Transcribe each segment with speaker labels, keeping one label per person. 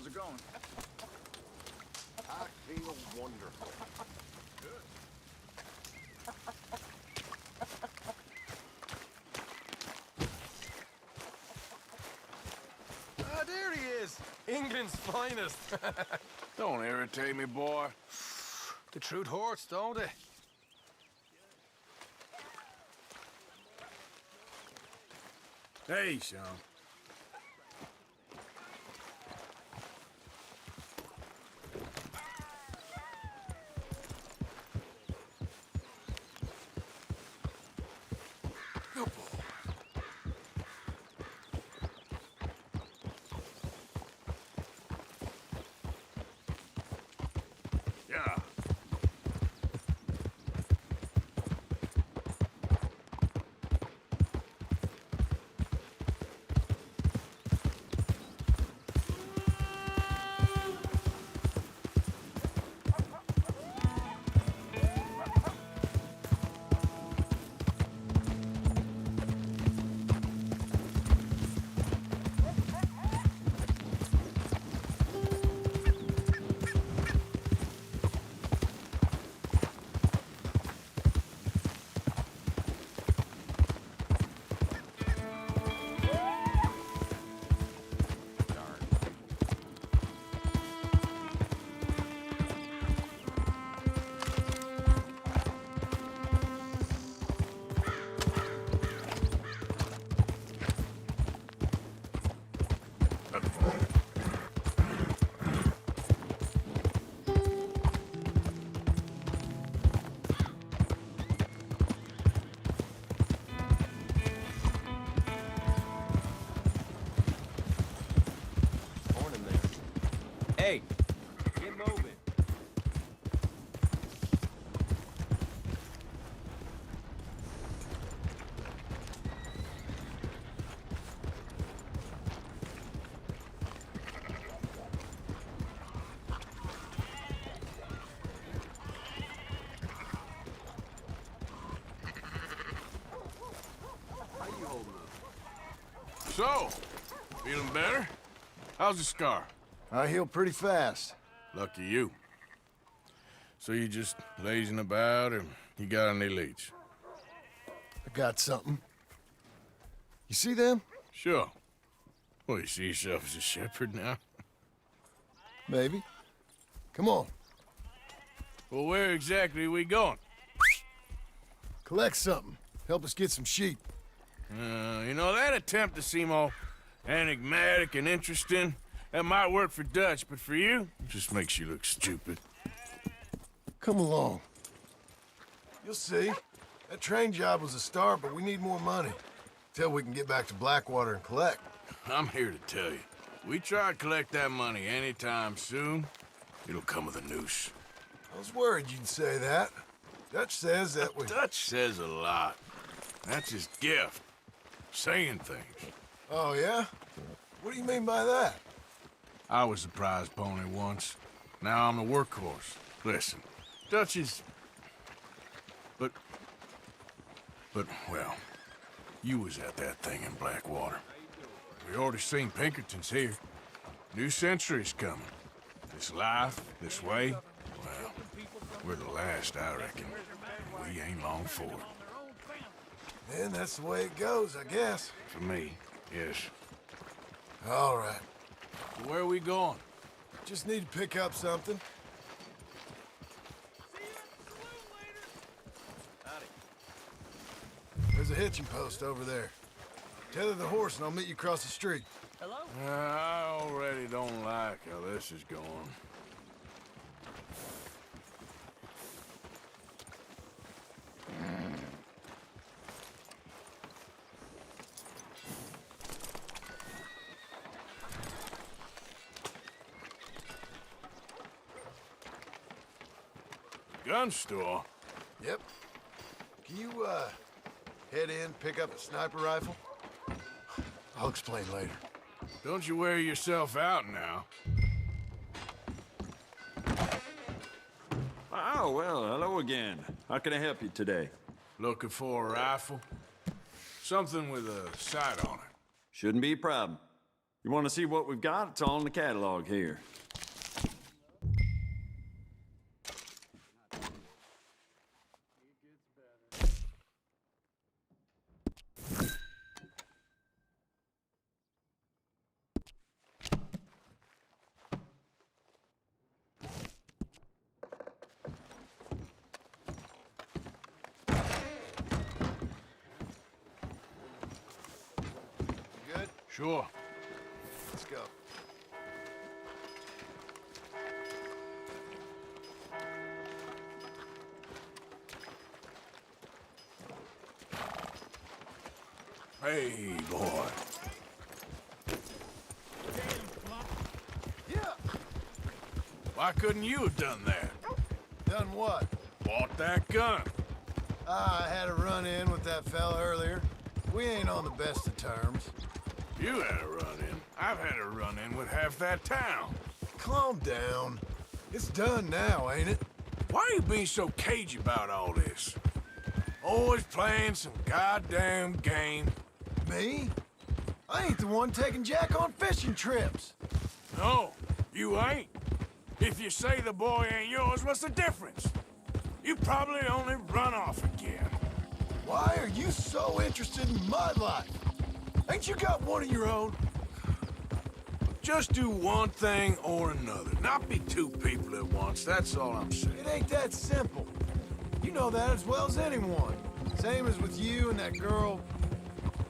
Speaker 1: it going?
Speaker 2: I feel wonderful.
Speaker 3: Ah, there he is! England's finest.
Speaker 1: Don't irritate me, boy.
Speaker 3: The truth hurts, don't it?
Speaker 1: Hey, Sean. Good boy. Yeah.
Speaker 3: Morning there. Hey, get moving.
Speaker 1: So, feeling better? How's the scar?
Speaker 2: I heal pretty fast.
Speaker 1: Lucky you. So you just lazing about, or you got any leads?
Speaker 2: I got something. You see them?
Speaker 1: Sure. Well, you see yourself as a shepherd now?
Speaker 2: Maybe. Come on.
Speaker 1: Well, where exactly are we going?
Speaker 2: Collect something. Help us get some sheep.
Speaker 1: You know, that attempt to seem all enigmatic and interesting, that might work for Dutch, but for you, it just makes you look stupid.
Speaker 2: Come along. You'll see. That train job was a start, but we need more money. Till we can get back to Blackwater and collect.
Speaker 1: I'm here to tell you, we try to collect that money anytime soon, it'll come with a noose.
Speaker 2: I was worried you'd say that. Dutch says that we...
Speaker 1: Dutch says a lot. That's his gift. Saying things.
Speaker 2: Oh, yeah? What do you mean by that?
Speaker 1: I was the prize pony once. Now I'm the workhorse. Listen, Dutch is... But, well, you was at that thing in Blackwater. We already seen Pinkertons here. New century's coming. This life, this way, well, we're the last, I reckon. We ain't long for it.
Speaker 2: Then that's the way it goes, I guess.
Speaker 1: For me, yes.
Speaker 2: All right.
Speaker 1: Where are we going?
Speaker 2: Just need to pick up something. There's a hitching post over there. Tether the horse and I'll meet you across the street.
Speaker 1: I already don't like how this is going. Gun store?
Speaker 2: Yep. Can you, head in, pick up a sniper rifle? I'll explain later.
Speaker 1: Don't you wear yourself out now.
Speaker 4: Oh, well, hello again. How can I help you today?
Speaker 1: Looking for a rifle? Something with a sight on it.
Speaker 4: Shouldn't be a problem. You want to see what we've got? It's all in the catalog here.
Speaker 2: Good?
Speaker 1: Sure.
Speaker 2: Let's go.
Speaker 1: Hey, boy.
Speaker 2: Yeah!
Speaker 1: Why couldn't you have done that?
Speaker 2: Done what?
Speaker 1: Bought that gun.
Speaker 2: I had a run-in with that fella earlier. We ain't on the best of terms.
Speaker 1: You had a run-in. I've had a run-in with half that town.
Speaker 2: Calm down. It's done now, ain't it?
Speaker 1: Why are you being so cagey about all this? Always playing some goddamn game.
Speaker 2: Me? I ain't the one taking Jack on fishing trips.
Speaker 1: No, you ain't. If you say the boy ain't yours, what's the difference? You probably only run off again.
Speaker 2: Why are you so interested in my life? Ain't you got one of your own?
Speaker 1: Just do one thing or another. Not be two people at once, that's all I'm saying.
Speaker 2: It ain't that simple. You know that as well as anyone. Same as with you and that girl...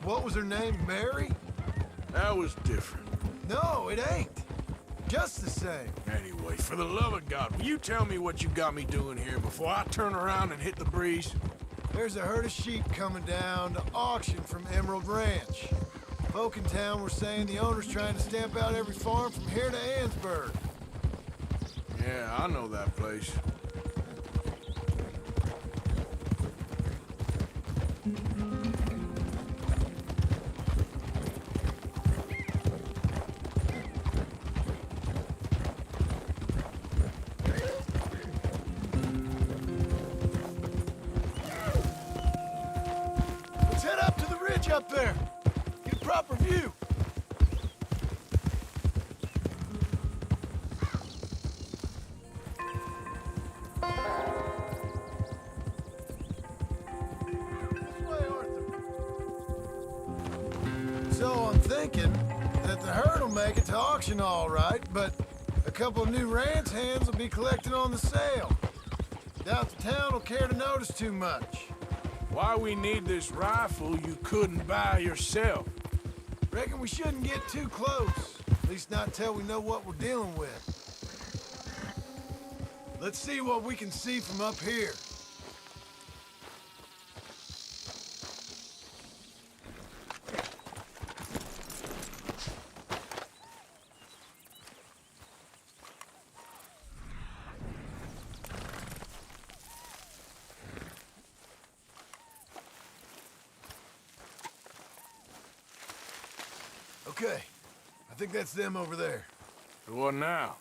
Speaker 2: What was her name? Mary?
Speaker 1: That was different.
Speaker 2: No, it ain't. Just the same.
Speaker 1: Anyway, for the love of God, will you tell me what you got me doing here before I turn around and hit the breeze?
Speaker 2: There's a herd of sheep coming down to auction from Emerald Ranch. Folk in town were saying the owner's trying to stamp out every farm from here to Ansburg.
Speaker 1: Yeah, I know that place.
Speaker 2: Let's head up to the ridge up there. Get a proper view. This way, Arthur. So I'm thinking that the herd will make it to auction all right, but a couple of new ranch hands will be collecting on the sale. Doubt the town will care to notice too much.
Speaker 1: Why we need this rifle you couldn't buy yourself?
Speaker 2: Reckon we shouldn't get too close. At least not till we know what we're dealing with. Let's see what we can see from up here. Okay, I think that's them over there.
Speaker 1: So what now?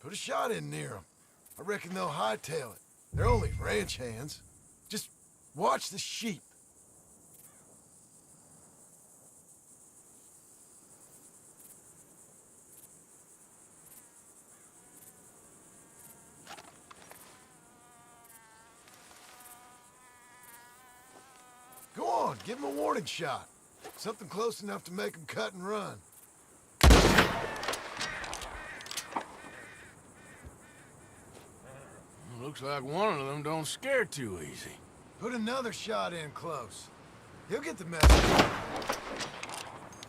Speaker 2: Put a shot in near them. I reckon they'll hightail it. They're only ranch hands. Just watch the sheep. Go on, give them a warning shot. Something close enough to make them cut and run.
Speaker 1: Looks like one of them don't scare too easy.
Speaker 2: Put another shot in close. He'll get the message.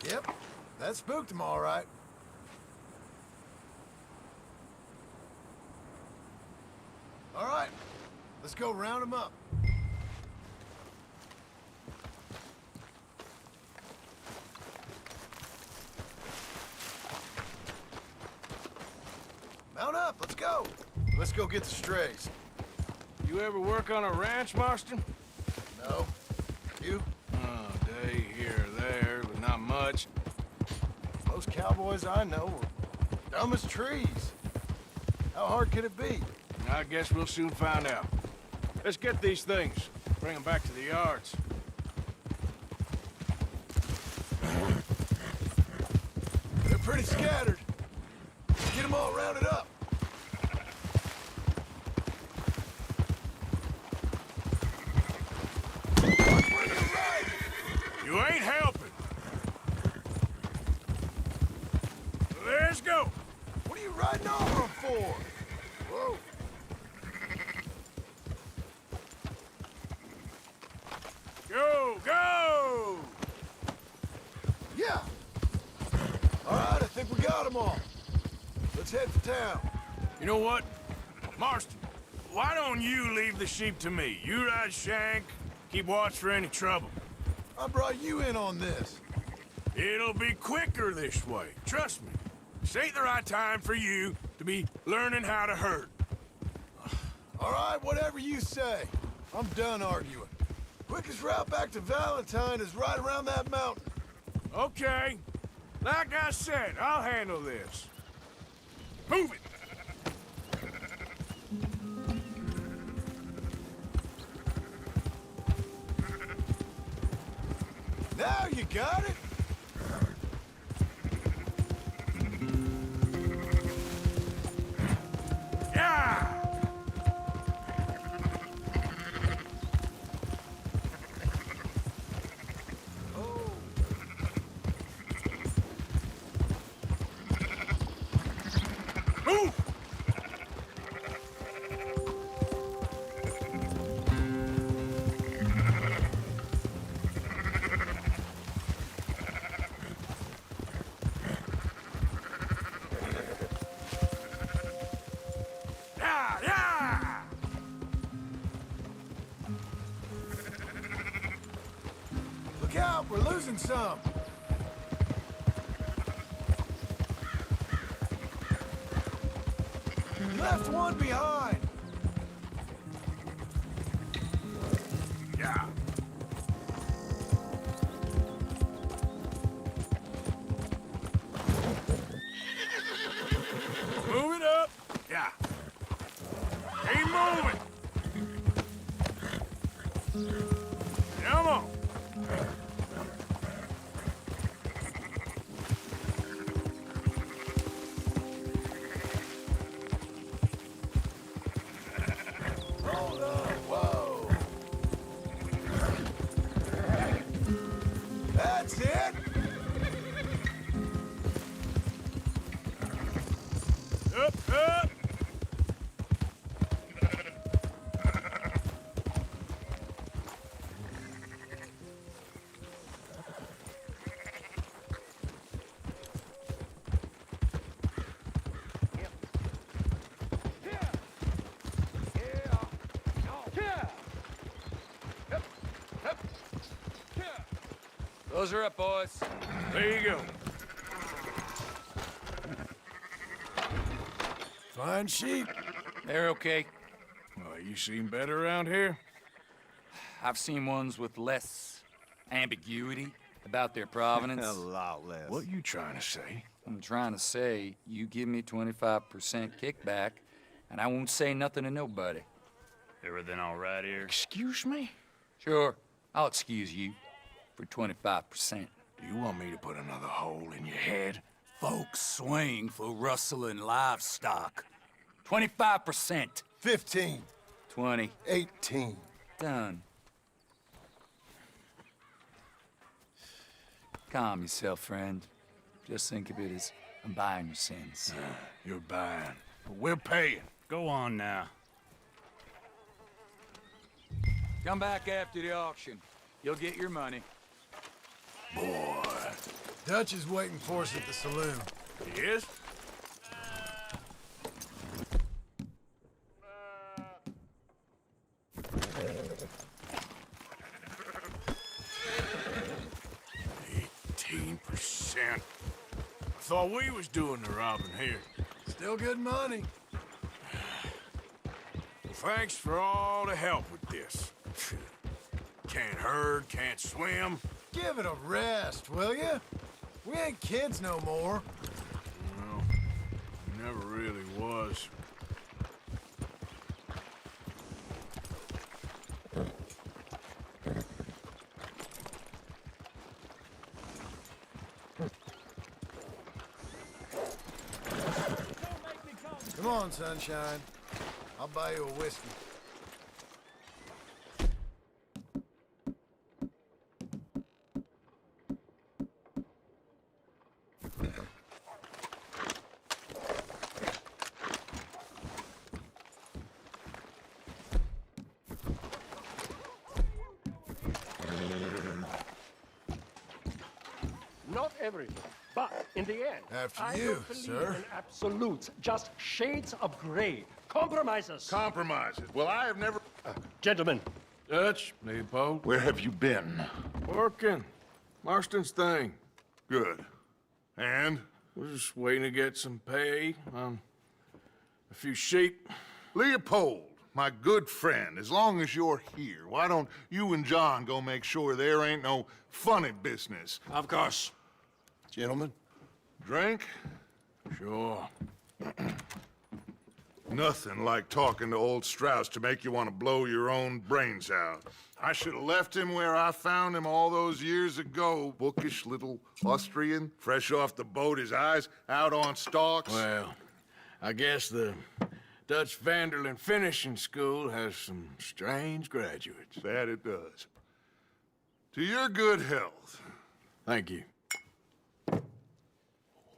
Speaker 2: Yep, that spooked him all right. All right, let's go round him up. Mount up, let's go. Let's go get the strays.
Speaker 1: You ever work on a ranch, Marston?
Speaker 2: No. You?
Speaker 1: Oh, day here or there, but not much.
Speaker 2: Most cowboys I know are dumb as trees. How hard could it be?
Speaker 1: I guess we'll soon find out. Let's get these things. Bring them back to the yards.
Speaker 2: They're pretty scattered. Get them all rounded up. Where you riding?
Speaker 1: You ain't helping. Let's go.
Speaker 2: What are you riding over them for? Whoa.
Speaker 1: Go, go!
Speaker 2: Yeah. All right, I think we got them all. Let's head for town.
Speaker 1: You know what? Marston, why don't you leave the sheep to me? You ride Shank, keep watch for any trouble.
Speaker 2: I brought you in on this.
Speaker 1: It'll be quicker this way, trust me. This ain't the right time for you to be learning how to herd.
Speaker 2: All right, whatever you say. I'm done arguing. Quickest route back to Valentine is right around that mountain.
Speaker 1: Okay. Like I said, I'll handle this. Move it!
Speaker 2: Now you got it.
Speaker 1: Yeah! Move! Yeah, yeah!
Speaker 2: Look out, we're losing some. Left one behind.
Speaker 1: Yeah. Move it up. Yeah. Keep moving. Come on.
Speaker 2: Hold on, whoa. That's it.
Speaker 1: Up, up.
Speaker 5: Those are up, boys.
Speaker 1: There you go.
Speaker 2: Fine sheep.
Speaker 5: They're okay.
Speaker 1: Well, you seem better around here?
Speaker 5: I've seen ones with less ambiguity about their provenance.
Speaker 3: A lot less.
Speaker 1: What you trying to say?
Speaker 5: I'm trying to say, you give me 25% kickback, and I won't say nothing to nobody.
Speaker 6: Everything all right here?
Speaker 1: Excuse me?
Speaker 5: Sure, I'll excuse you for 25%.
Speaker 1: Do you want me to put another hole in your head?
Speaker 5: Folks swing for rustling livestock. 25%.
Speaker 2: 15.
Speaker 5: 20.
Speaker 2: 18.
Speaker 5: Done. Calm yourself, friend. Just think of it as I'm buying your sins.
Speaker 1: You're buying, but we're paying.
Speaker 6: Go on now.
Speaker 5: Come back after the auction. You'll get your money.
Speaker 1: Boy.
Speaker 2: Dutch is waiting for us at the saloon.
Speaker 1: He is? %. I thought we was doing the robbing here.
Speaker 2: Still good money.
Speaker 1: Well, thanks for all the help with this. Can't herd, can't swim.
Speaker 2: Give it a rest, will ya? We ain't kids no more.
Speaker 1: Well, never really was.
Speaker 2: on, sunshine. I'll buy you a whiskey.
Speaker 7: Not everything, but in the end,
Speaker 2: After
Speaker 7: I
Speaker 2: you,
Speaker 7: don't believe
Speaker 2: sir.
Speaker 7: in absolutes, just shades of gray. Compromises.
Speaker 8: Compromises. Well, I have never...
Speaker 7: Gentlemen,
Speaker 1: Dutch, Leopold.
Speaker 8: Where have you been?
Speaker 1: Working. Marston's thing.
Speaker 8: Good. And?
Speaker 1: We're just waiting to get some pay on a few sheep.
Speaker 8: Leopold, my good friend, as long as you're here, why don't you and John go make sure there ain't no funny business?
Speaker 1: Of course.
Speaker 3: Gentlemen,
Speaker 8: Drink?
Speaker 1: Sure.
Speaker 8: Nothing like talking to old Strauss to make you want to blow your own brains out. I should have left him where I found him all those years ago. Bookish little Austrian, fresh off the boat, his eyes out on stalks.
Speaker 1: Well, I guess the Dutch Vanderlyn Finishing School has some strange graduates.
Speaker 8: That it does. To your good health.
Speaker 1: Thank you.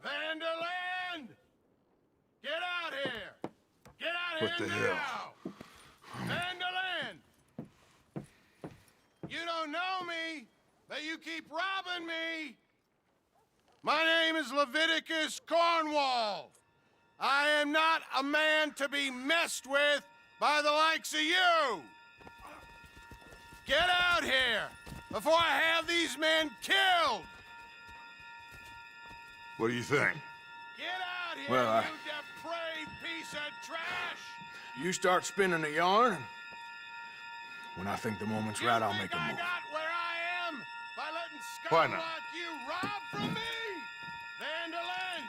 Speaker 2: Vanderland! Get out here! Get out
Speaker 8: What
Speaker 2: here
Speaker 8: the
Speaker 2: now!
Speaker 8: hell?
Speaker 2: Vanderland! You don't know me, but you keep robbing me! My name is Leviticus Cornwall. I am not a man to be messed with by the likes of you! Get out here before I have these men killed!
Speaker 8: What do you think?
Speaker 2: Get out here,
Speaker 1: Well,
Speaker 2: you depraved piece of trash!
Speaker 1: You start spinning the yarn, and when I think the moment's right, I'll make a
Speaker 2: I
Speaker 1: move.
Speaker 2: got where I am by letting
Speaker 8: Why
Speaker 2: scum
Speaker 8: not?
Speaker 2: like you rob from me! Vanderlyn,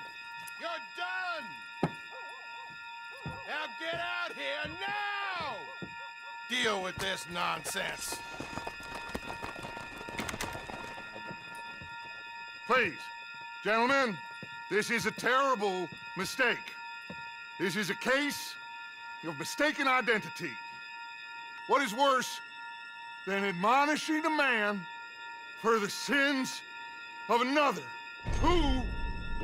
Speaker 2: you're done! Now get out here now! Deal with this nonsense.
Speaker 8: Please, gentlemen, this is a terrible mistake. This is a case of mistaken identity. What is worse than admonishing a man for the sins of another who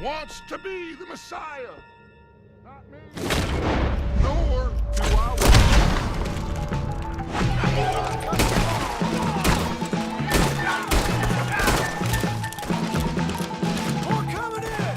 Speaker 8: wants to be the Messiah? Not me. Nor do I want.
Speaker 2: More coming in!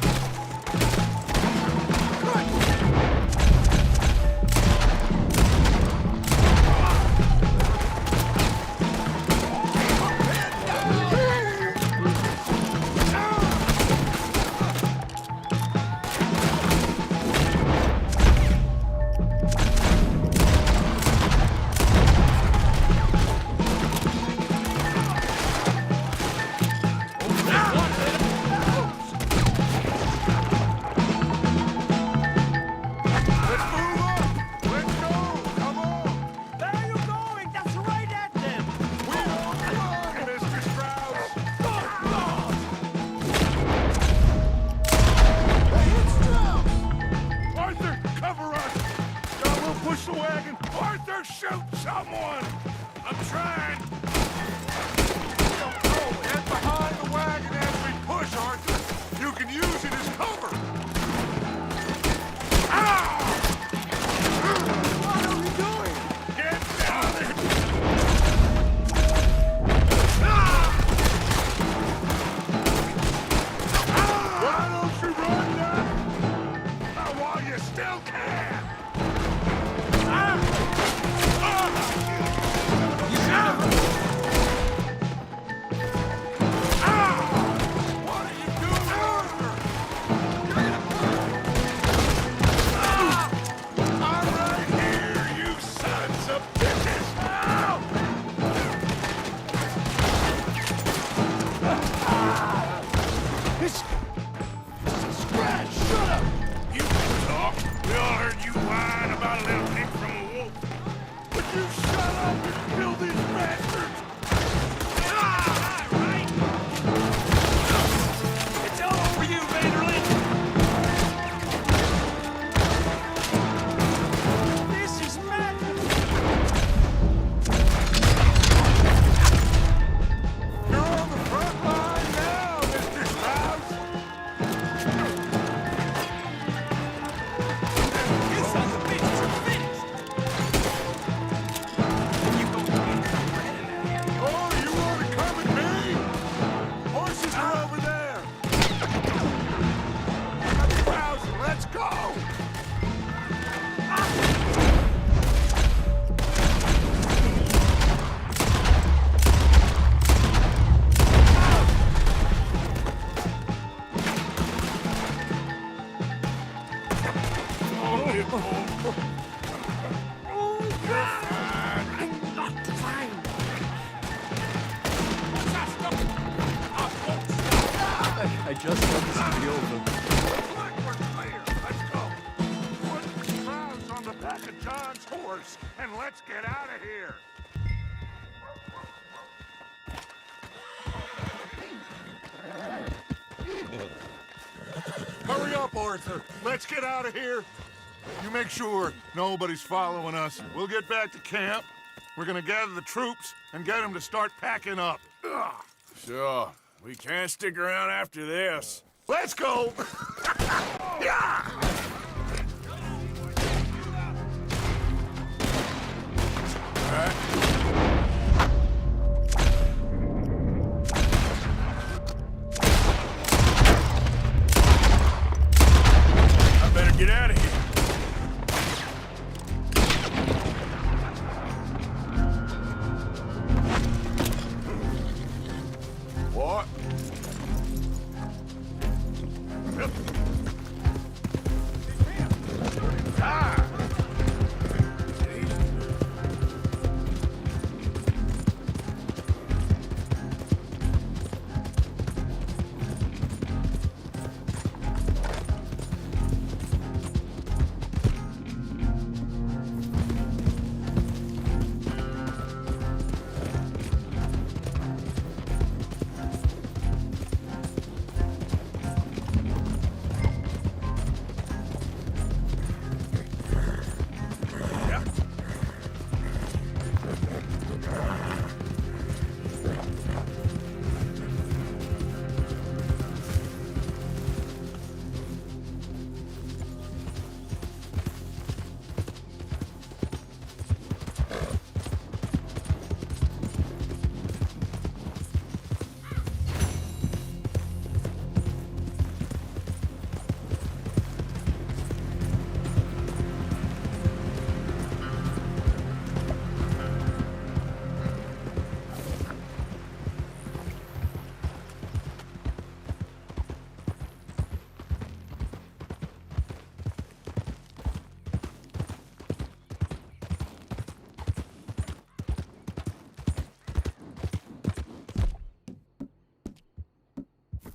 Speaker 7: I just want this to be over.
Speaker 8: We're clear. Let's go. Put the crowds on the back of John's horse, and let's get out of here. Hurry up, Arthur. Let's get out of here. You make sure nobody's following us. We'll get back to camp. We're gonna gather the troops and get them to start packing up. Ugh.
Speaker 1: Sure. We can't stick around after this.
Speaker 8: Let's go! Yeah!
Speaker 1: All right. I better get out of here. What?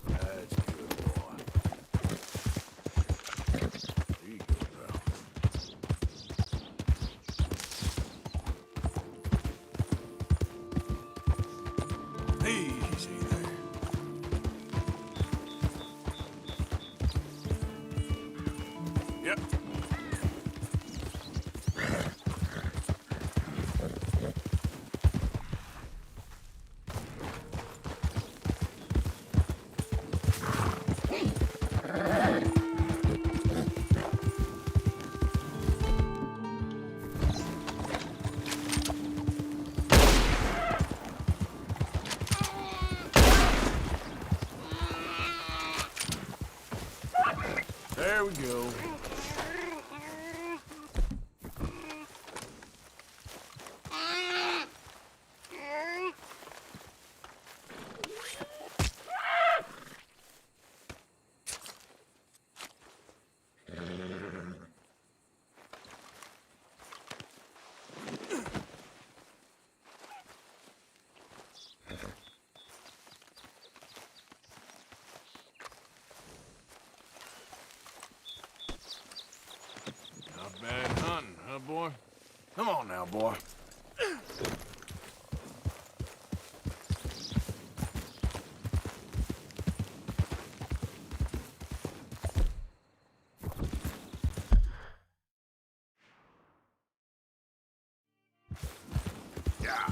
Speaker 1: That's good, boy. There you go, pal. Easy there. Yep. There we go. Not bad hunting, huh, boy? Come on now, boy. Yeah.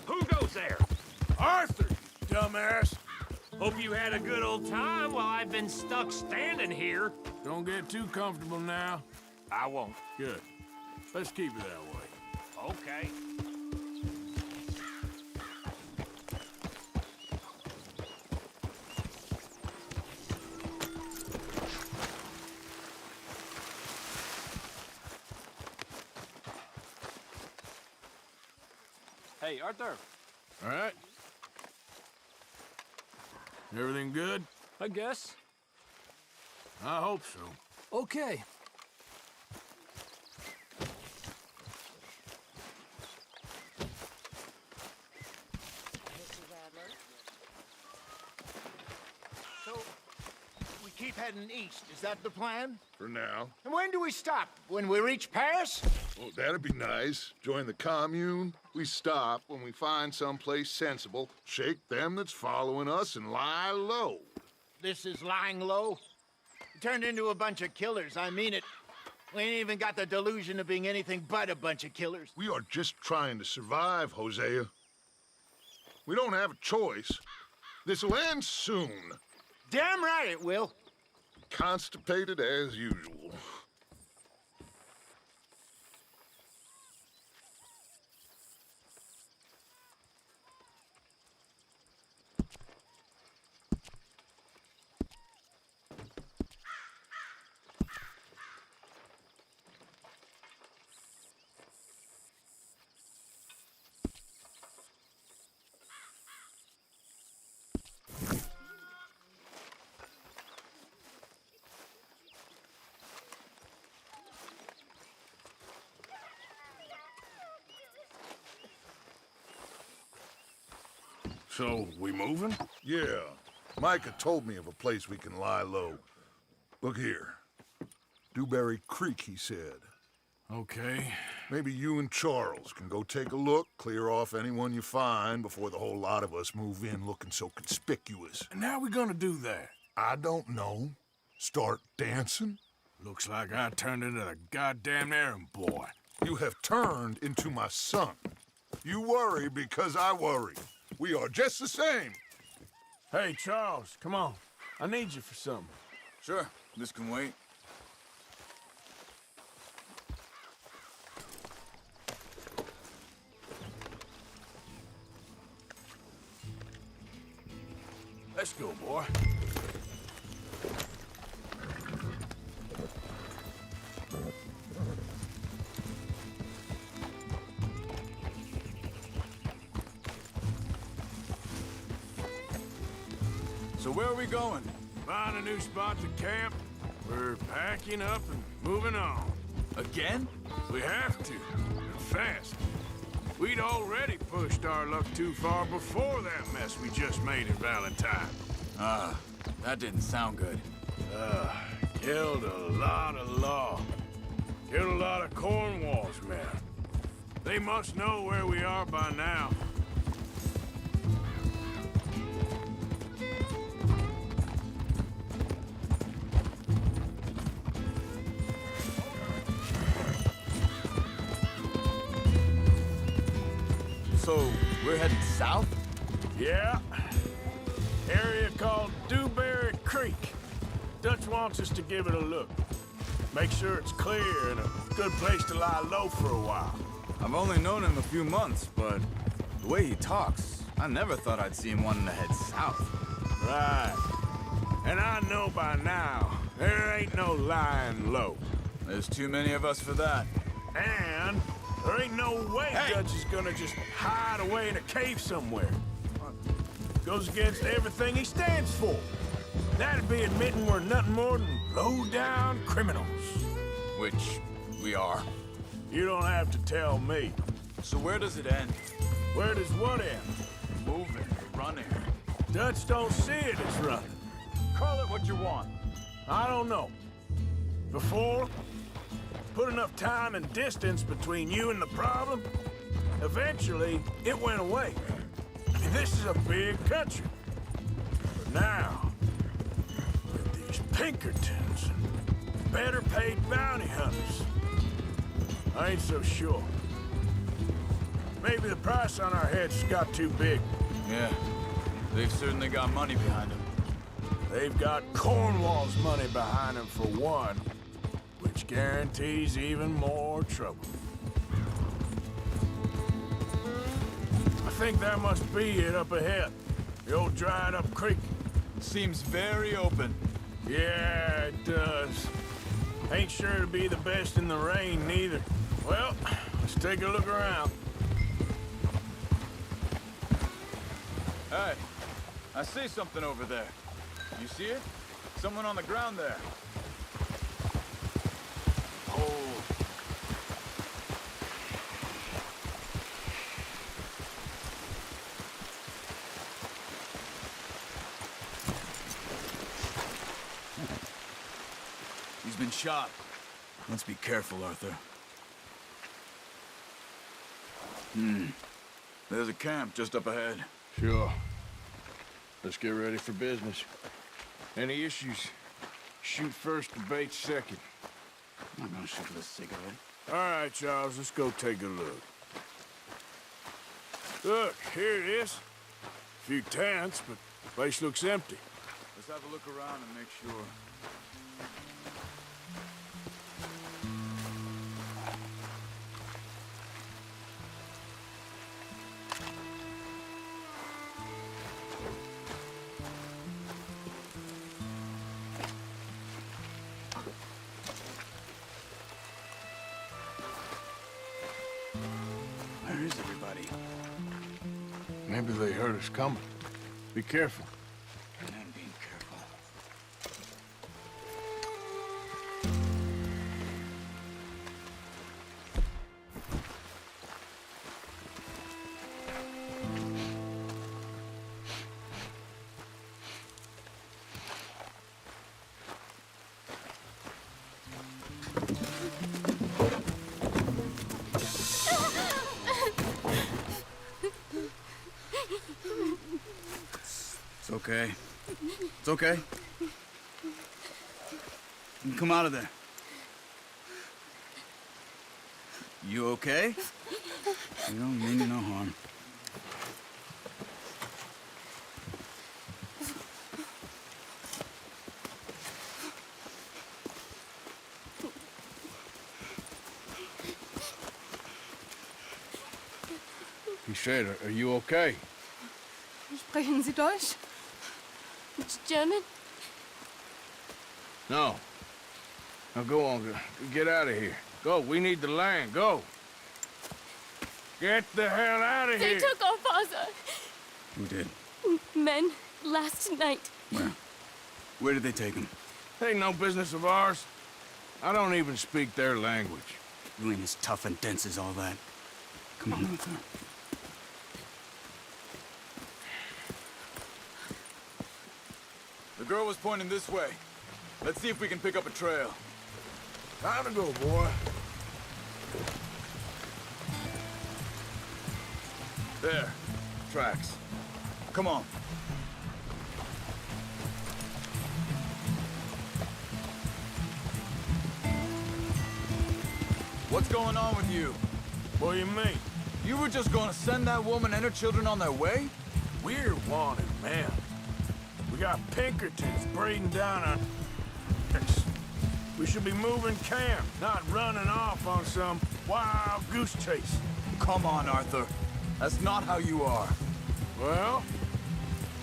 Speaker 8: Who goes there?
Speaker 1: Arthur, you dumbass.
Speaker 9: Hope you had a good old time while I've been stuck standing here.
Speaker 1: Don't get too comfortable now.
Speaker 9: I won't.
Speaker 1: Good. Let's keep it that way.
Speaker 9: Okay.
Speaker 3: Hey, Arthur.
Speaker 1: All right. Everything good?
Speaker 3: I guess.
Speaker 1: I hope so.
Speaker 3: Okay.
Speaker 2: So, we keep heading east. Is that the plan?
Speaker 8: For now.
Speaker 2: And when do we stop? When we reach Paris?
Speaker 8: Well, that'd be nice. Join the commune. We stop when we find someplace sensible, shake them that's following us, and lie low.
Speaker 2: This is lying low. We turned into a bunch of killers. I mean it. We ain't even got the delusion of being anything but a bunch of killers.
Speaker 8: We are just trying to survive, Hosea. We don't have a choice. This'll end soon.
Speaker 2: Damn right it will.
Speaker 8: Constipated as usual.
Speaker 1: So, we moving?
Speaker 8: Yeah. Micah told me of a place we can lie low. Look here. Dewberry Creek, he said.
Speaker 1: Okay.
Speaker 8: Maybe you and Charles can go take a look, clear off anyone you find before the whole lot of us move in looking so conspicuous.
Speaker 1: And how we gonna do that?
Speaker 8: I don't know. Start dancing?
Speaker 1: Looks like I turned into the goddamn errand boy.
Speaker 8: You have turned into my son. You worry because I worry. We are just the same.
Speaker 1: Hey, Charles, come on. I need you for something.
Speaker 4: Sure, this can wait.
Speaker 1: Let's go, boy.
Speaker 4: So where are we going?
Speaker 1: Find a new spot to camp. We're packing up and moving on.
Speaker 4: Again?
Speaker 1: We have to, and fast. We'd already pushed our luck too far before that mess we just made in Valentine.
Speaker 4: That didn't sound good.
Speaker 1: Killed a lot of law. Killed a lot of Cornwall's men. They must know where we are by now.
Speaker 4: So, we're heading south?
Speaker 1: Yeah. Area called Dewberry Creek. Dutch wants us to give it a look. Make sure it's clear and a good place to lie low for a while.
Speaker 4: I've only known him a few months, but the way he talks, I never thought I'd see him wanting to head south.
Speaker 1: Right. And I know by now, there ain't no lying low.
Speaker 4: There's too many of us for that.
Speaker 1: And there ain't no way Dutch is gonna just hide away in a cave somewhere. Goes against everything he stands for. That'd be admitting we're nothing more than low-down criminals.
Speaker 4: Which we are.
Speaker 1: You don't have to tell me.
Speaker 4: So where does it end?
Speaker 1: Where does what end?
Speaker 4: Moving, running.
Speaker 1: Dutch don't see it as running.
Speaker 3: Call it what you want.
Speaker 1: I don't know. Before, put enough time and distance between you and the problem, eventually it went away. I mean, this is a big country. But now, with these Pinkertons and better paid bounty hunters, I ain't so sure. Maybe the price on our heads got too big.
Speaker 4: Yeah, They've certainly got money behind them.
Speaker 1: They've got Cornwall's money behind them for one, which guarantees even more trouble. I think that must be it up ahead. The old dried-up creek.
Speaker 4: Seems very open.
Speaker 1: Yeah, it does. Ain't sure to be the best in the rain, neither. Well, let's take a look around.
Speaker 4: Hey, I see something over there. You see it? Someone on the ground there. Oh. He's been shot. Let's be careful, Arthur. There's a camp just up ahead.
Speaker 1: Sure. Let's get ready for business. Any issues? Shoot first, debate second.
Speaker 4: I'm not gonna shoot for the sake of it.
Speaker 1: All right, Charles, let's go take a look. Look, here it is. A few tents, but the place looks empty.
Speaker 4: Let's have a look around and make sure. Where is everybody?
Speaker 1: Maybe they heard us coming. Be careful.
Speaker 4: And I'm being careful. It's okay. It's okay. You can come out of there. You okay? You don't mean you no harm.
Speaker 1: He said, are you okay?
Speaker 10: Sprechen Sie Deutsch? German?
Speaker 1: No. Now go on, get out of here. Go, we need the land, go. Get the hell out of
Speaker 10: They
Speaker 1: here.
Speaker 10: took our father.
Speaker 4: Who did?
Speaker 10: Men, last night.
Speaker 4: Where? Where did they take him?
Speaker 1: Ain't no business of ours. I don't even speak their language.
Speaker 4: You ain't as tough and dense as all that. Come on, Arthur. The girl was pointing this way. Let's see if we can pick up a trail.
Speaker 1: Time to go, boy.
Speaker 4: There. Tracks. Come on. What's going on with you?
Speaker 1: What do you mean?
Speaker 4: You were just gonna send that woman and her children on their way?
Speaker 1: We're wanted, man. We got Pinkertons breeding down on us. We should be moving camp, not running off on some wild goose chase.
Speaker 4: Come on, Arthur. That's not how you are.
Speaker 1: Well,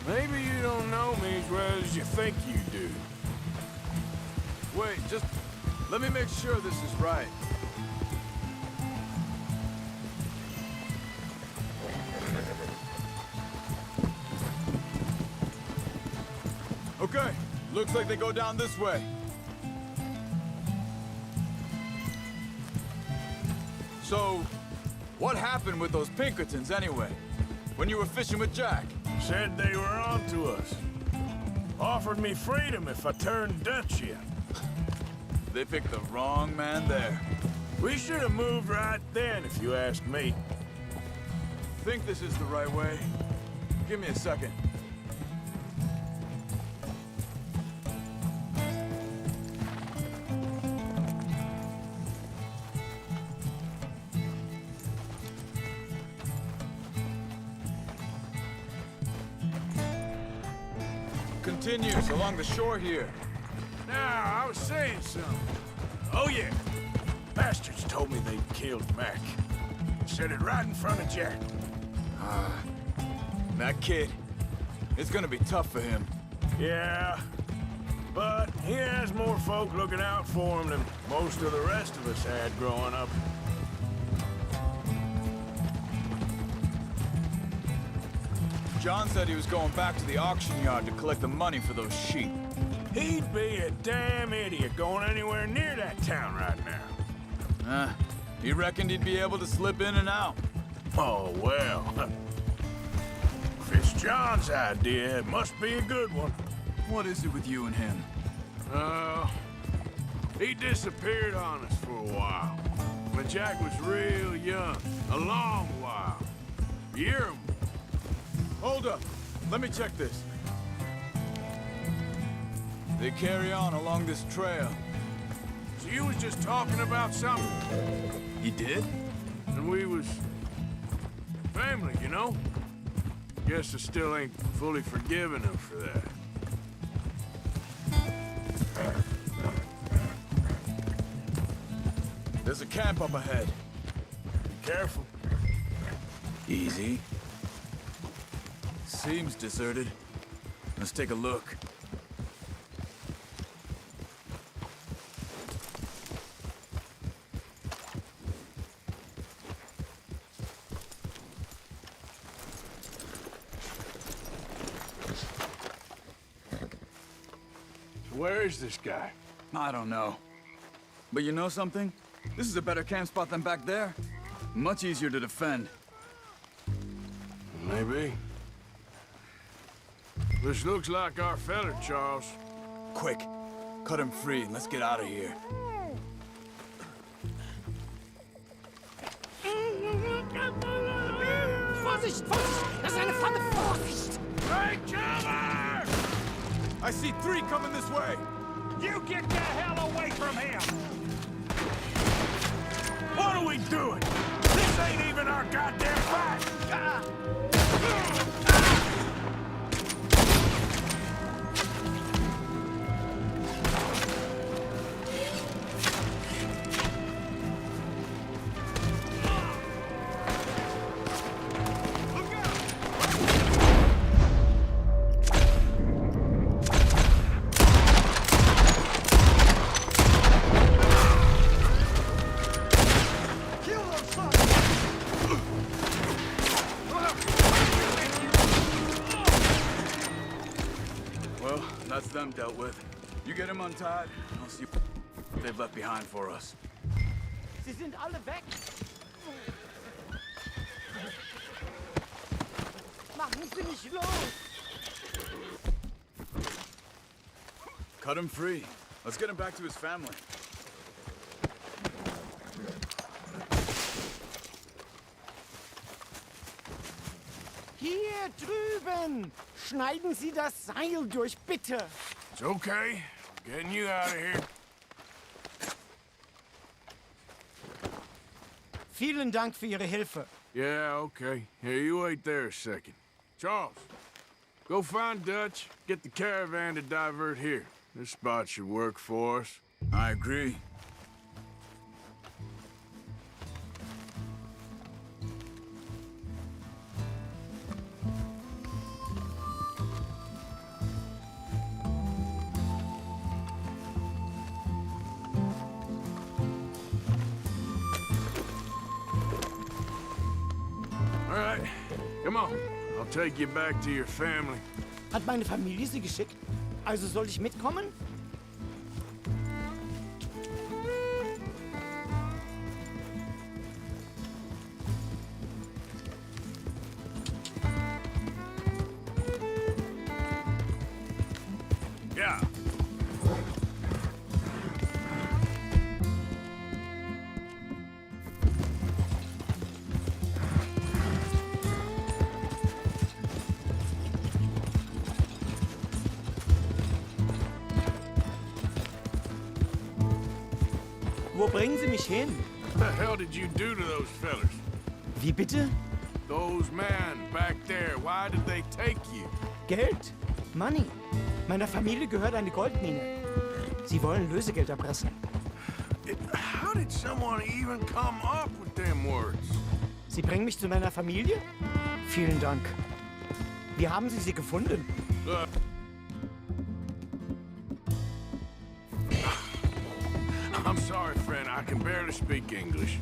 Speaker 1: maybe you don't know me as well as you think you do.
Speaker 4: Wait, just let me make sure this is right. Okay, looks like they go down this way. So, what happened with those Pinkertons anyway? When you were fishing with Jack?
Speaker 1: Said they were on to us. Offered me freedom if I turned Dutch yet.
Speaker 4: They picked the wrong man there.
Speaker 1: We should have moved right then, if you ask me.
Speaker 4: Think this is the right way? Give me a second. continues along the shore here.
Speaker 1: Now, I was saying something. Oh, yeah. Bastards told me they'd killed Mac. Said it right in front of Jack.
Speaker 4: That kid, it's gonna be tough for him.
Speaker 1: Yeah, but he has more folk looking out for him than most of the rest of us had growing up.
Speaker 4: John said he was going back to the auction yard to collect the money for those sheep.
Speaker 1: He'd be a damn idiot going anywhere near that town right now.
Speaker 4: He reckoned he'd be able to slip in and out.
Speaker 1: Oh, well. If it's John's idea, it must be a good one.
Speaker 4: What is it with you and him?
Speaker 1: He disappeared on us for a while. When Jack was real young. A long while. Year.
Speaker 4: Hold up. Let me check this. They carry on along this trail.
Speaker 1: So you was just talking about something?
Speaker 4: He did?
Speaker 1: And we was... family, you know? Guess I still ain't fully forgiven him for that.
Speaker 4: There's a camp up ahead.
Speaker 1: Be careful.
Speaker 4: Easy. Seems deserted. Let's take a look.
Speaker 1: Where is this guy?
Speaker 4: I don't know. But you know something? This is a better camp spot than back there. Much easier to defend.
Speaker 1: Maybe. This looks like our feller, Charles.
Speaker 4: Quick, cut him free and let's get out of here.
Speaker 9: Vorsicht, Vorsicht! Das ist eine Falle, Vorsicht!
Speaker 1: Take cover!
Speaker 4: I see 3 coming this way.
Speaker 9: You get the hell away from him!
Speaker 1: What are we doing? This ain't even our goddamn fight!
Speaker 4: Well, that's them dealt with. You get him untied, and I'll see what they've left behind for us.
Speaker 9: Sie sind alle weg! Machen Sie mich los!
Speaker 4: Cut him free. Let's get him back to his family.
Speaker 9: Hier drüben! Schneiden Sie das Seil durch, bitte!
Speaker 1: It's okay. Getting you out of here.
Speaker 9: Vielen Dank für Ihre Hilfe.
Speaker 1: Yeah, okay. Here, you wait there a second. Charles, go find Dutch. Get the caravan to divert here. This spot should work for us.
Speaker 4: I agree.
Speaker 1: All right, come on. I'll take you back to your family.
Speaker 9: Hat meine Familie Sie geschickt? Also soll ich mitkommen?
Speaker 1: Ja.
Speaker 9: Wo bringen Sie mich hin?
Speaker 1: What the hell did you do to those fellers?
Speaker 9: Wie bitte?
Speaker 1: Those men back there, why did they take you?
Speaker 9: Geld? Money?
Speaker 11: Meiner Familie gehört eine Goldmine. Sie wollen Lösegeld erpressen.
Speaker 1: How did someone even come up with them words?
Speaker 11: Sie bringen mich zu meiner Familie? Vielen Dank. Wie haben Sie sie gefunden?
Speaker 1: I'm sorry, friend. I can barely speak English.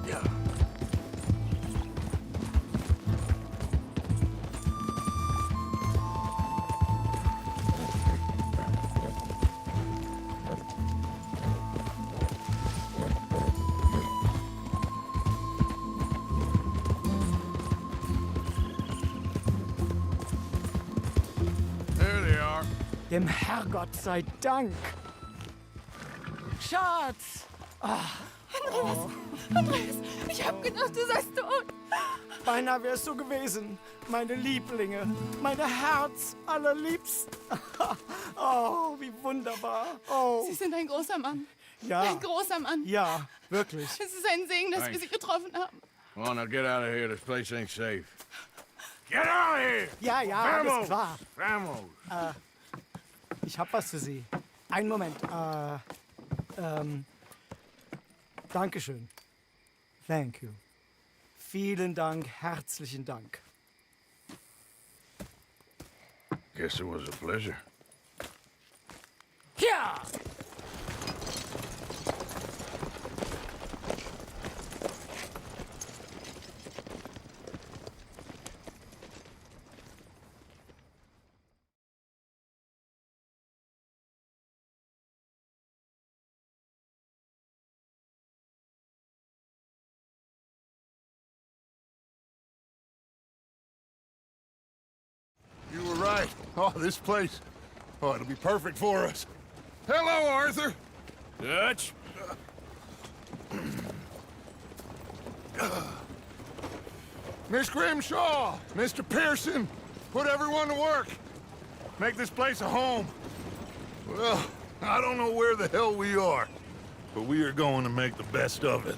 Speaker 1: Yeah. There they are.
Speaker 11: Dem Herrgott sei Dank. Schatz!
Speaker 10: Andreas, ich hab gedacht, du seist tot.
Speaker 11: Beinahe wärst du gewesen. Meine Lieblinge. Meine Herz allerliebsten. Oh, wie wunderbar. Oh.
Speaker 10: Sie sind ein großer Mann.
Speaker 11: Ja.
Speaker 10: Ein großer Mann.
Speaker 11: Ja, wirklich.
Speaker 10: Es ist ein Segen, dass wir Sie getroffen haben.
Speaker 1: Come on, now get out of here. This place ain't safe. Get out of here!
Speaker 11: Ja, ja, alles
Speaker 1: Vamos!
Speaker 11: klar.
Speaker 1: Vamos!
Speaker 11: Ich hab was für Sie. Einen Moment. Dankeschön. Thank you. Vielen Dank, herzlichen Dank.
Speaker 1: Guess it was a pleasure.
Speaker 11: Ja!
Speaker 8: You were right. Oh, this place. Oh, it'll be perfect for us. Hello, Arthur.
Speaker 1: Dutch?
Speaker 8: Miss Grimshaw, Mr. Pearson, put everyone to work. Make this place a home. Well, I don't know where the hell we are, but we are going to make the best of it.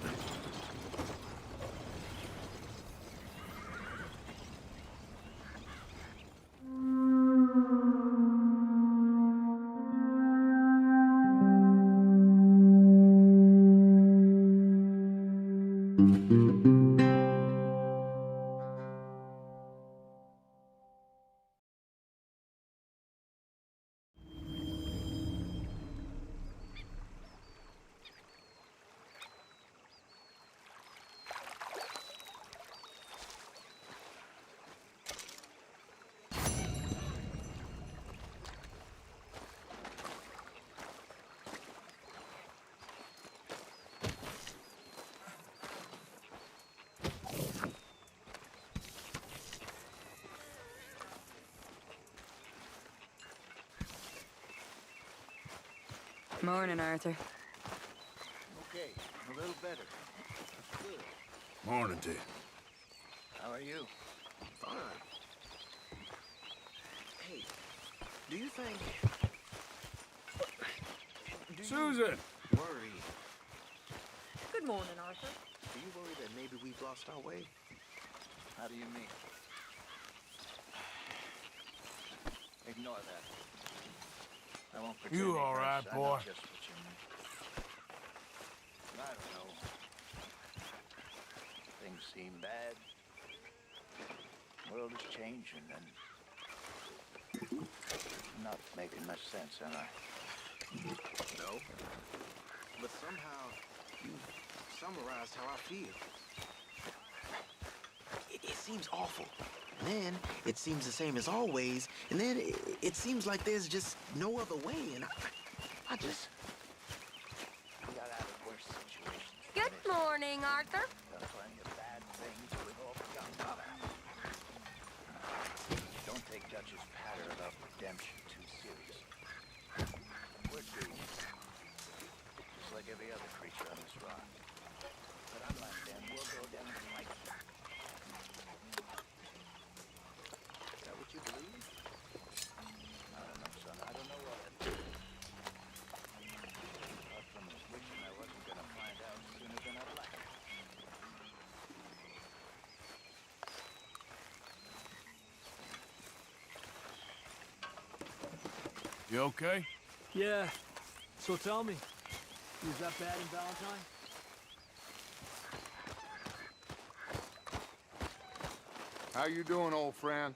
Speaker 12: Morning, Arthur.
Speaker 2: Okay, a little better. Good.
Speaker 1: Morning to you.
Speaker 2: How are you? Fine. Hey, do you think...
Speaker 1: Susan!
Speaker 2: Worry.
Speaker 12: Good morning, Arthur.
Speaker 2: Do you worry that maybe we've lost our way? How do you mean? Ignore that. I won't pretend
Speaker 1: You
Speaker 2: it
Speaker 1: all right,
Speaker 2: hurts. I know
Speaker 1: boy?
Speaker 2: just what you mean. I don't know. Things seem bad. The world is changing and not making much sense, am I? No. But somehow you summarized how I feel. It seems awful. Then it seems the same as always, and then it seems like there's just no other way, and I just got out of worse situations.
Speaker 12: Good morning, Arthur.
Speaker 2: Done plenty of bad things we've all forgotten about. Don't take Dutch's patter about redemption too serious. We're doomed. Just like every other creature on this rock. But unlike them, we'll go down like you believe? I don't know, son. I don't know what I do. Apart from wishing I wasn't gonna find out sooner than I'd like.
Speaker 1: You okay?
Speaker 3: Yeah. So tell me, was that bad in Valentine?
Speaker 8: How you doing, old friend?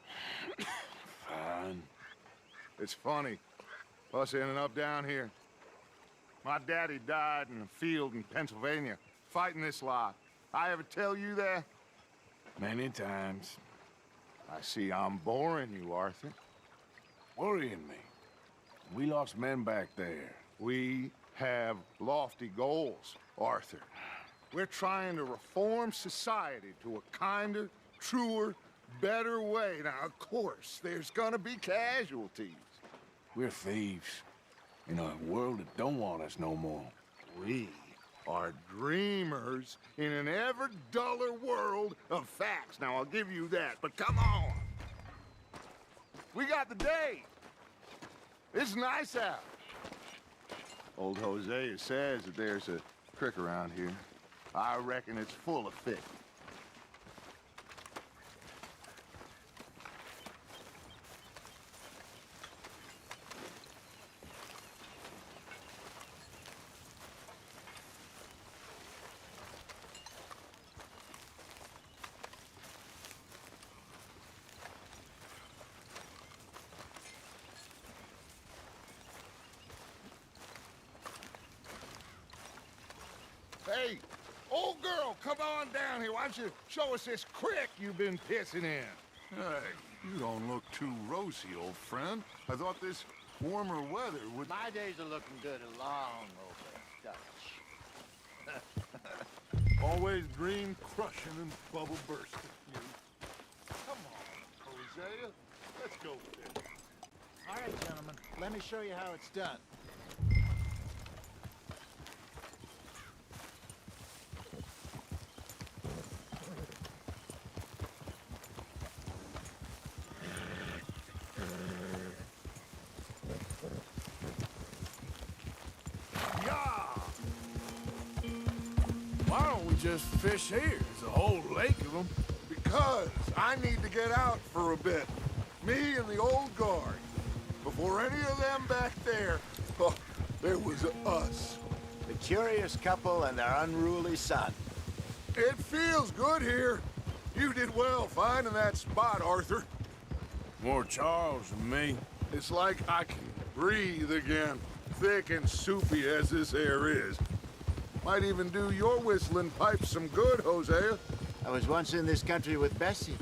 Speaker 1: Fine.
Speaker 8: It's funny, us ending up down here. My daddy died in a field in Pennsylvania, fighting this lot. I ever tell you that?
Speaker 1: Many times.
Speaker 8: I see I'm boring you, Arthur.
Speaker 1: Worrying me. We lost men back there.
Speaker 8: We have lofty goals, Arthur. We're trying to reform society to a kinder, truer, better way. Now, of course, there's gonna be casualties.
Speaker 1: We're thieves. In a world that don't want us no more.
Speaker 8: We are dreamers in an ever duller world of facts. Now, I'll give you that, but come on. We got the day. It's nice out. Old Hosea says that there's a creek around here. I reckon it's full of fish. Hey, old girl, come on down here. Why don't you show us this creek you've been pissing in?
Speaker 2: Hey, you don't look too rosy, old friend. I thought this warmer weather would...
Speaker 13: My days are looking good along over Dutch.
Speaker 2: Always dream crushing and bubble bursting. Come on, Hosea. Let's go fish.
Speaker 13: All right, gentlemen, let me show you how it's done.
Speaker 1: Why don't we just fish here? There's a whole lake of them.
Speaker 8: Because I need to get out for a bit. Me and the old guard. Before any of them back there, oh, there was us.
Speaker 13: The curious couple and their unruly son.
Speaker 8: It feels good here. You did well finding that spot, Arthur.
Speaker 1: More Charles than me.
Speaker 8: It's like I can breathe again, thick and soupy as this air is. Might even do your whistling pipes some good, Hosea.
Speaker 13: I was once in this country with Bessie.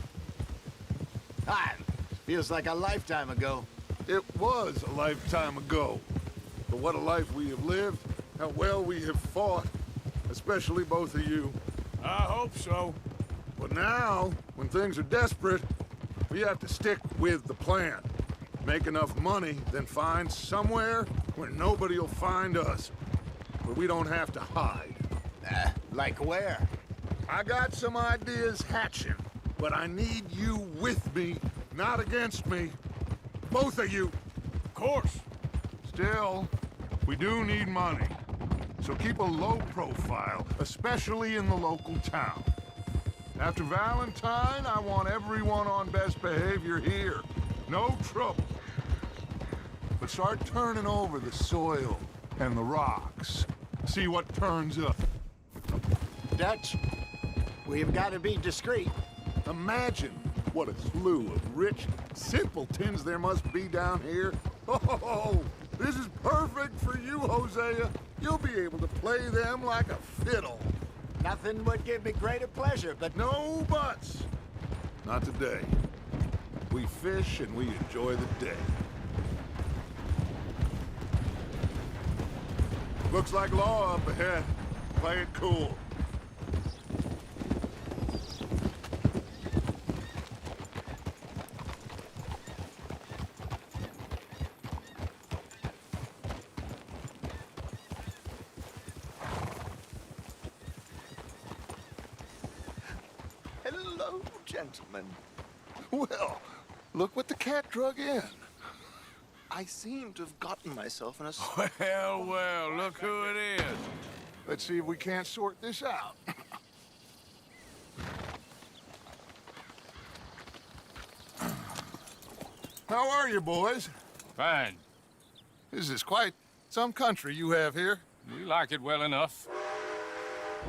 Speaker 13: Feels like a lifetime ago.
Speaker 8: It was a lifetime ago. But what a life we have lived, how well we have fought, especially both of you.
Speaker 1: I hope so.
Speaker 8: But now, when things are desperate, we have to stick with the plan. Make enough money, then find somewhere where nobody will find us. Where we don't have to hide.
Speaker 13: Like where?
Speaker 8: I got some ideas hatching, but I need you with me, not against me. Both of you.
Speaker 1: Of course.
Speaker 8: Still, we do need money. So keep a low profile, especially in the local town. After Valentine, I want everyone on best behavior here. No trouble. But start turning over the soil and the rocks. See what turns up.
Speaker 13: Dutch, we've got to be discreet.
Speaker 8: Imagine what a slew of rich simpletons there must be down here. Oh, this is perfect for you, Hosea. You'll be able to play them like a fiddle.
Speaker 13: Nothing would give me greater pleasure, but...
Speaker 8: No buts. Not today. We fish and we enjoy the day. Looks like law up ahead. Play it cool.
Speaker 2: Hello, gentlemen. Well, look what the cat drug in. I seem to have gotten myself in a...
Speaker 1: Well, well, look who it is.
Speaker 8: Let's see if we can't sort this out. How are you, boys?
Speaker 1: Fine.
Speaker 8: This is quite some country you have here.
Speaker 2: We like it well enough.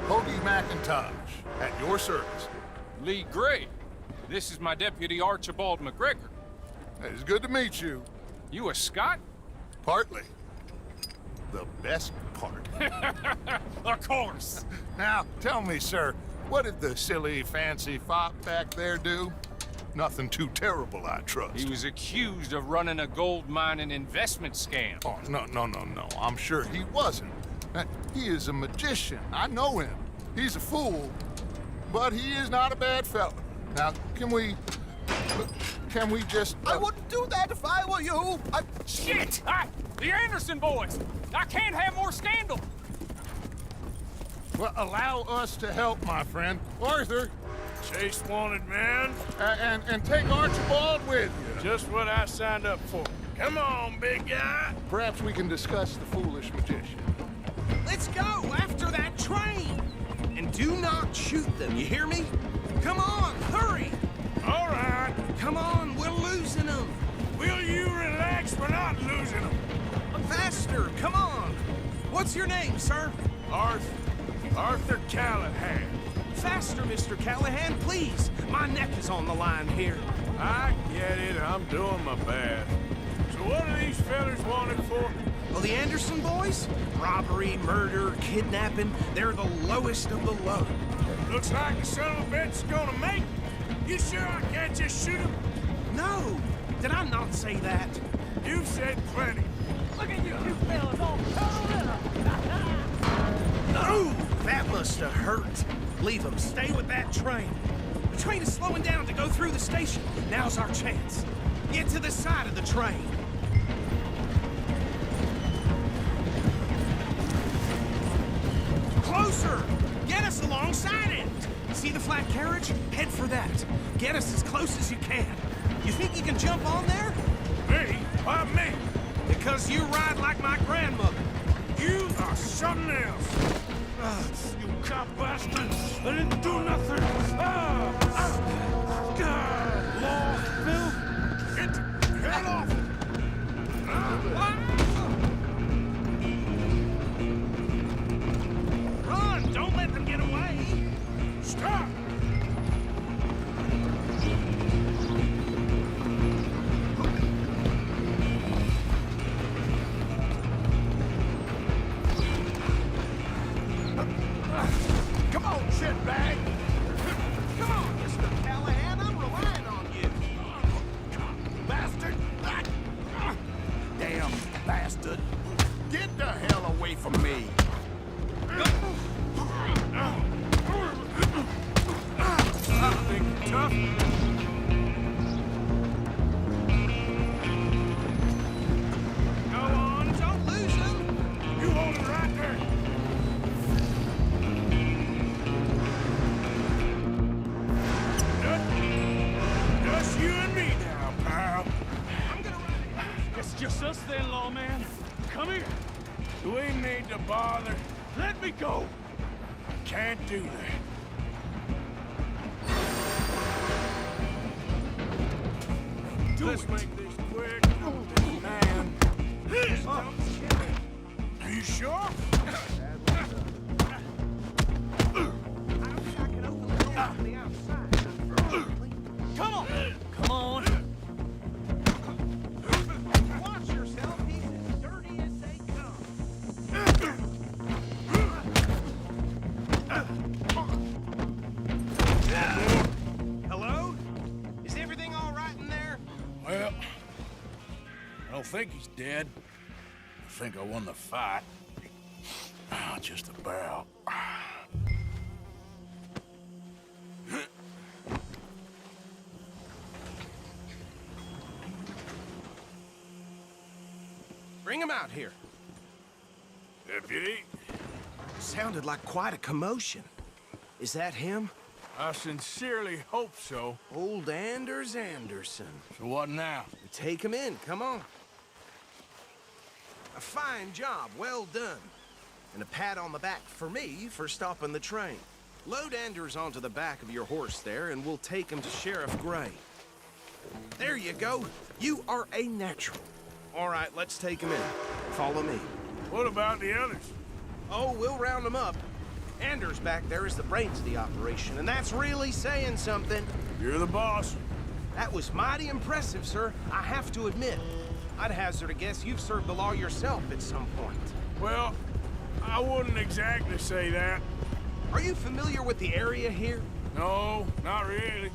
Speaker 8: Hoagie McIntosh, at your service.
Speaker 2: Lee Gray. This is my deputy Archibald McGregor.
Speaker 8: It's good to meet you.
Speaker 2: You a Scot?
Speaker 8: Partly. The best part.
Speaker 2: Of course.
Speaker 8: Now, tell me, sir, what did the silly, fancy fop back there do? Nothing too terrible, I trust.
Speaker 2: He was accused of running a gold mining investment scam.
Speaker 8: Oh, no. I'm sure he wasn't. He is a magician. I know him. He's a fool, but he is not a bad fellow. Now, can we just...
Speaker 11: I wouldn't do that if I were you.
Speaker 2: Shit! The Anderson boys! I can't have more scandal!
Speaker 8: Well, allow us to help, my friend. Arthur,
Speaker 1: Chase wanted man.
Speaker 8: and take Archibald with you.
Speaker 1: Just what I signed up for. Come on, big guy.
Speaker 8: Perhaps we can discuss the foolish magician.
Speaker 11: Let's go after that train. And do not shoot them, you hear me? Come on, hurry.
Speaker 1: All right.
Speaker 11: Come on, we're losing them.
Speaker 1: Will you relax? We're not losing them.
Speaker 11: Faster, come on. What's your name, sir?
Speaker 1: Arthur Callahan.
Speaker 11: Faster, Mr. Callahan, please. My neck is on the line here.
Speaker 1: I get it. I'm doing my best. So what are these fellas wanted for?
Speaker 11: Well, the Anderson boys? Robbery, murder, kidnapping. They're the lowest of the low.
Speaker 1: Looks like the son of a bitch is gonna make it. You sure I can't just shoot him?
Speaker 11: No. Did I not say that?
Speaker 1: You've said plenty.
Speaker 9: Look at you two fellas all cuddled up.
Speaker 11: Oh, that must have hurt. Leave them. Stay with that train. The train is slowing down to go through the station. Now's our chance. Get to the side of the train. Closer! Get us alongside it! See the flat carriage? Head for that. Get us as close as you can. You think you can jump on there?
Speaker 1: Me? Why me?
Speaker 11: Because you ride like my grandmother.
Speaker 1: You are something else. You cop bastard! I didn't do nothing! Law, Bill! Get the hell off!
Speaker 11: Run! Don't let them get away!
Speaker 1: Stop!
Speaker 11: Come on, shitbag! Come on, Mr. Callahan, I'm relying on you! Bastard! Damn bastard! Get the hell away from me!
Speaker 1: I think you're tough.
Speaker 11: Go on, don't lose him!
Speaker 1: You hold it right there. Just you and me now, pal.
Speaker 11: I'm gonna ride it!
Speaker 3: It's just us then, lawman. Come here.
Speaker 1: Do we need to bother?
Speaker 3: Let me go.
Speaker 1: Can't do that. Let's make this quick. Man. Are you sure?
Speaker 3: Come on. Come on.
Speaker 11: Watch yourself, he's as dirty as they come. Hello? Is everything all right in there?
Speaker 1: Well, I don't think he's dead. I think I won the fight. Just about.
Speaker 11: Bring him out here.
Speaker 1: Deputy,
Speaker 11: Sounded like quite a commotion. Is that him?
Speaker 1: I sincerely hope so.
Speaker 11: Old Anders Anderson.
Speaker 1: So what now?
Speaker 11: Take him in, come on. A fine job, well done. And a pat on the back for me for stopping the train. Load Anders onto the back of your horse there, and we'll take him to Sheriff Gray. There you go. You are a natural. All right, let's take him in. Follow me.
Speaker 1: What about the others?
Speaker 11: Oh, we'll round them up. Anders back there is the brains of the operation, and that's really saying something.
Speaker 1: You're the boss.
Speaker 11: That was mighty impressive, sir. I have to admit. I'd hazard a guess you've served the law yourself at some point.
Speaker 1: Well, I wouldn't exactly say that.
Speaker 11: Are you familiar with the area here?
Speaker 1: No, not really.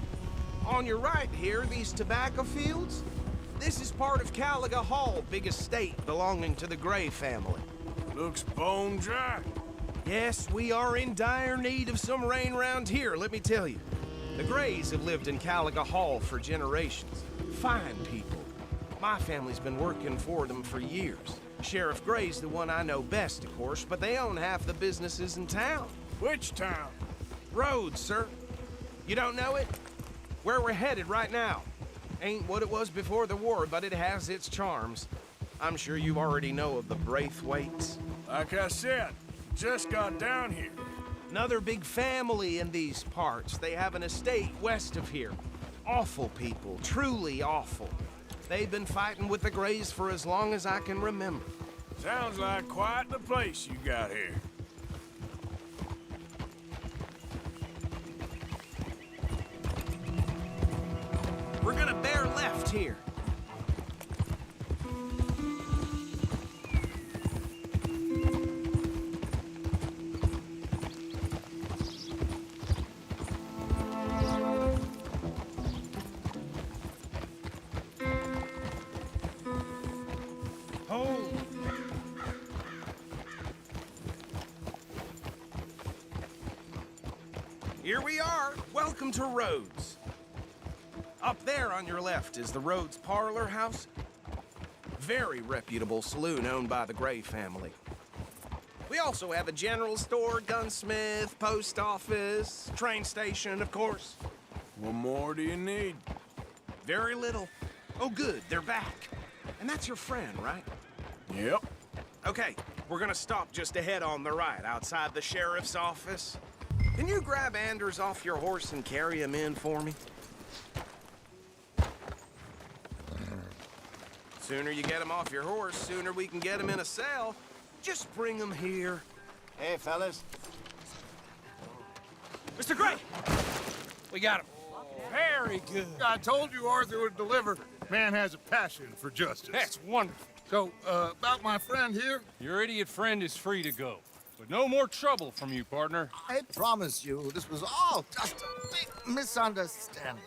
Speaker 11: On your right here, these tobacco fields? This is part of Caliga Hall, big estate belonging to the Gray family.
Speaker 1: Looks bone dry.
Speaker 11: Yes, we are in dire need of some rain round here, let me tell you. The Grays have lived in Caliga Hall for generations. Fine people. My family's been working for them for years. Sheriff Gray's the one I know best, of course, but they own half the businesses in town.
Speaker 1: Which town?
Speaker 11: Rhodes, sir. You don't know it? Where we're headed right now. Ain't what it was before the war, but it has its charms. I'm sure you already know of the Braithwaites.
Speaker 1: Like I said, just got down here.
Speaker 11: Another big family in these parts. They have an estate west of here. Awful people, truly awful. They've been fighting with the Grays for as long as I can remember.
Speaker 1: Sounds like quite the place you got here.
Speaker 11: We're gonna bear left here. Here we are. Welcome to Rhodes. Up there on your left is the Rhodes Parlor House. Very reputable saloon owned by the Gray family. We also have a general store, gunsmith, post office, train station, of course.
Speaker 1: What more do you need?
Speaker 11: Very little. Oh, good, they're back. And that's your friend, right?
Speaker 1: Yep.
Speaker 11: Okay, we're gonna stop just ahead on the right, outside the sheriff's office. Can you grab Anders off your horse and carry him in for me? Sooner you get him off your horse, sooner we can get him in a cell. Just bring him here.
Speaker 13: Hey, fellas.
Speaker 11: Mr. Gray! We got him.
Speaker 9: Very good.
Speaker 8: I told you Arthur would deliver. Man has a passion for justice.
Speaker 9: That's wonderful.
Speaker 8: So, about my friend here?
Speaker 9: Your idiot friend is free to go. But no more trouble from you, partner.
Speaker 13: I promise you, this was all just a big misunderstanding.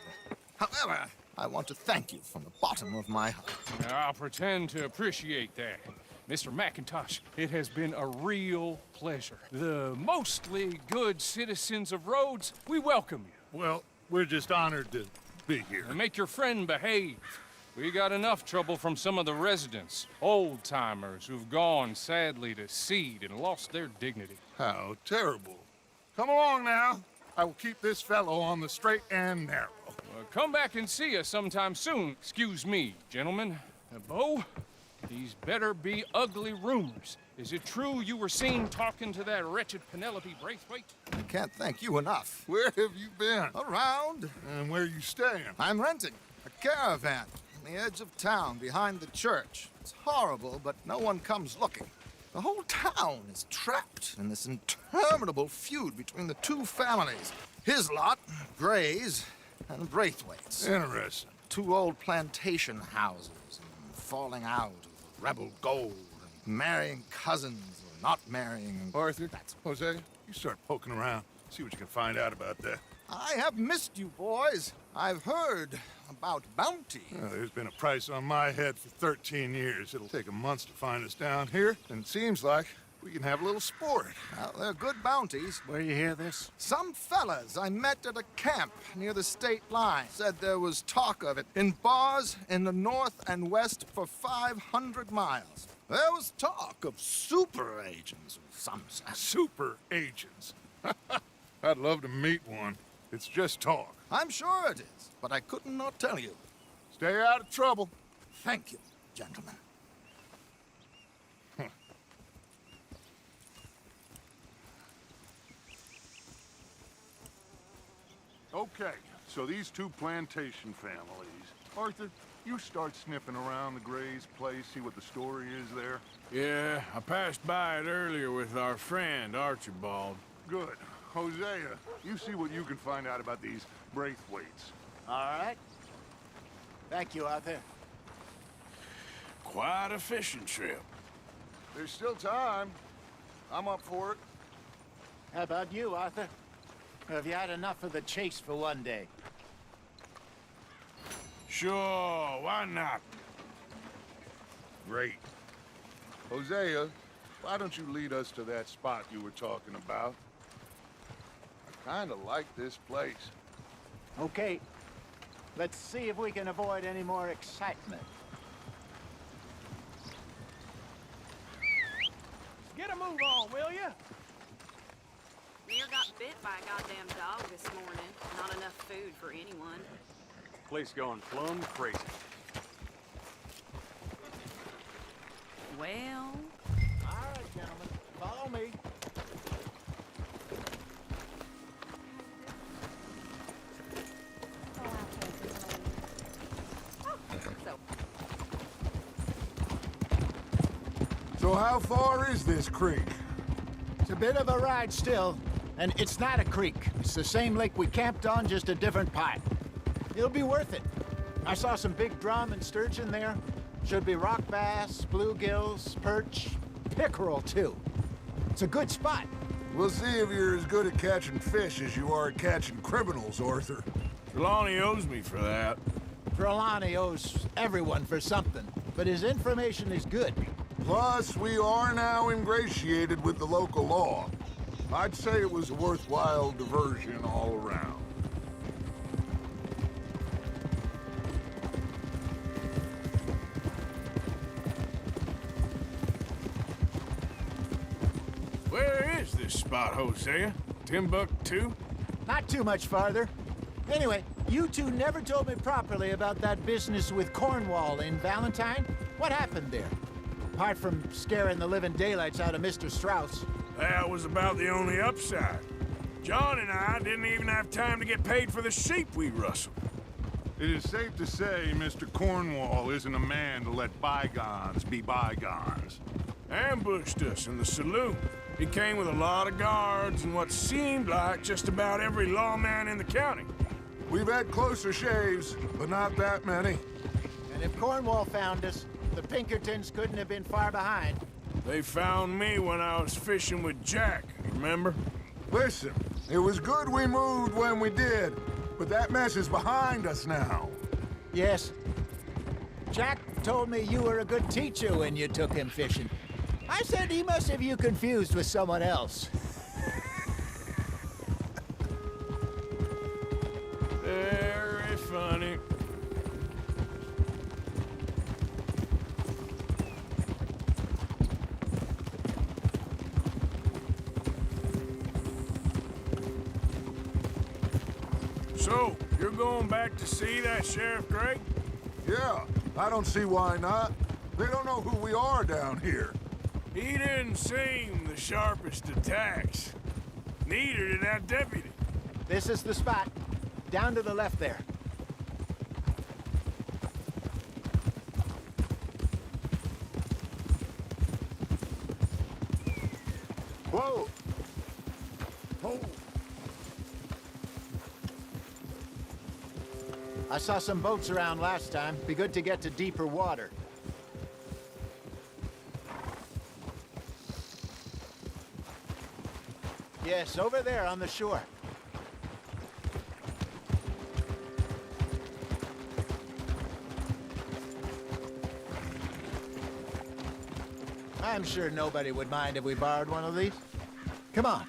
Speaker 13: However, I want to thank you from the bottom of my heart.
Speaker 9: I'll pretend to appreciate that. Mr. McIntosh, it has been a real pleasure. The mostly good citizens of Rhodes, we welcome you.
Speaker 8: Well, we're just honored to be here.
Speaker 9: And make your friend behave. We got enough trouble from some of the residents, old-timers who've gone, sadly, to seed and lost their dignity.
Speaker 8: How terrible. Come along now. I will keep this fellow on the straight and narrow.
Speaker 9: Well, come back and see us sometime soon. Excuse me, gentlemen. Bo, these better be ugly rumors. Is it true you were seen talking to that wretched Penelope Braithwaite?
Speaker 13: I can't thank you enough.
Speaker 8: Where have you been?
Speaker 13: Around.
Speaker 8: And where you staying?
Speaker 13: I'm renting a caravan on the edge of town behind the church. It's horrible, but no one comes looking. The whole town is trapped in this interminable feud between the two families. His lot, Gray's, and Braithwaite's.
Speaker 8: Interesting.
Speaker 13: Two old plantation houses, and falling out of rebel gold, and marrying cousins or not marrying.
Speaker 8: Arthur, Jose, you start poking around. See what you can find out about that.
Speaker 13: I have missed you, boys. I've heard about bounty.
Speaker 8: Well, there's been a price on my head for 13 years. It'll take 'em months to find us down here, and it seems like we can have a little sport.
Speaker 13: Well, they're good bounties.
Speaker 8: Where you hear this?
Speaker 13: Some fellas I met at a camp near the state line said there was talk of it in bars in the north and west for 500 miles. There was talk of super agents of some sort.
Speaker 8: Super agents. I'd love to meet one. It's just talk.
Speaker 13: I'm sure it is, but I couldn't not tell you.
Speaker 8: Stay out of trouble.
Speaker 13: Thank you, gentlemen.
Speaker 8: Okay, so these two plantation families. Arthur, you start sniffing around the Gray's place, see what the story is there?
Speaker 1: Yeah, I passed by it earlier with our friend, Archibald.
Speaker 8: Good. Hosea, you see what you can find out about these Braithwaites.
Speaker 14: All right. Thank you, Arthur.
Speaker 1: Quite a fishing trip.
Speaker 8: There's still time. I'm up for it.
Speaker 14: How about you, Arthur? Have you had enough of the chase for one day?
Speaker 1: Sure, why not?
Speaker 8: Great. Hosea, why don't you lead us to that spot you were talking about? I kind of like this place.
Speaker 14: Okay. Let's see if we can avoid any more excitement.
Speaker 3: Get a move on, will ya?
Speaker 12: Mayor got bit by a goddamn dog this morning. Not enough food for anyone.
Speaker 7: Place going plumb crazy.
Speaker 12: Well...
Speaker 14: All right, gentlemen. Follow me.
Speaker 8: So how far is this creek?
Speaker 14: It's a bit of a ride still, and it's not a creek. It's the same lake we camped on, just a different part. It'll be worth it. I saw some big drum and sturgeon there. Should be rock bass, bluegills, perch, pickerel too. It's a good spot.
Speaker 8: We'll see if you're as good at catching fish as you are at catching criminals, Arthur.
Speaker 1: Trelawney owes me for that.
Speaker 14: Trelawney owes everyone for something, but his information is good.
Speaker 8: Plus, we are now ingratiated with the local law. I'd say it was a worthwhile diversion all around.
Speaker 1: Where is this spot, Hosea? Timbuktu?
Speaker 14: Not too much farther. Anyway, you two never told me properly about that business with Cornwall in Valentine. What happened there? Apart from scaring the living daylights out of Mr. Strauss.
Speaker 1: That was about the only upside. John and I didn't even have time to get paid for the sheep we rustled.
Speaker 8: It is safe to say Mr. Cornwall isn't a man to let bygones be bygones.
Speaker 1: Ambushed us in the saloon. He came with a lot of guards and what seemed like just about every lawman in the county.
Speaker 8: We've had closer shaves, but not that many.
Speaker 14: And if Cornwall found us, the Pinkertons couldn't have been far behind.
Speaker 1: They found me when I was fishing with Jack, remember?
Speaker 8: Listen, it was good we moved when we did, but that mess is behind us now.
Speaker 14: Yes. Jack told me you were a good teacher when you took him fishing. I said he must have you confused with someone else.
Speaker 1: Very funny. So, you're going back to see that Sheriff Gray?
Speaker 8: Yeah, I don't see why not. They don't know who we are down here.
Speaker 1: He didn't seem the sharpest attacks. Neither did that deputy.
Speaker 14: This is the spot. Down to the left there.
Speaker 8: Whoa! Oh.
Speaker 14: I saw some boats around last time. Be good to get to deeper water. Yes, over there on the shore. I'm sure nobody would mind if we borrowed one of these. Come on.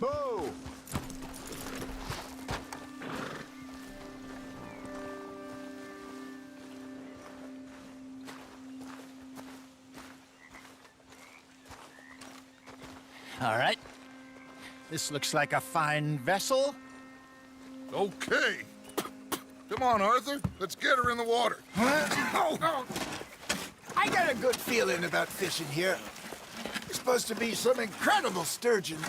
Speaker 14: Boo! All right. This looks like a fine vessel.
Speaker 8: Okay. Come on, Arthur. Let's get her in the water.
Speaker 14: Oh. I got a good feeling about fishing here. There's supposed to be some incredible sturgeon.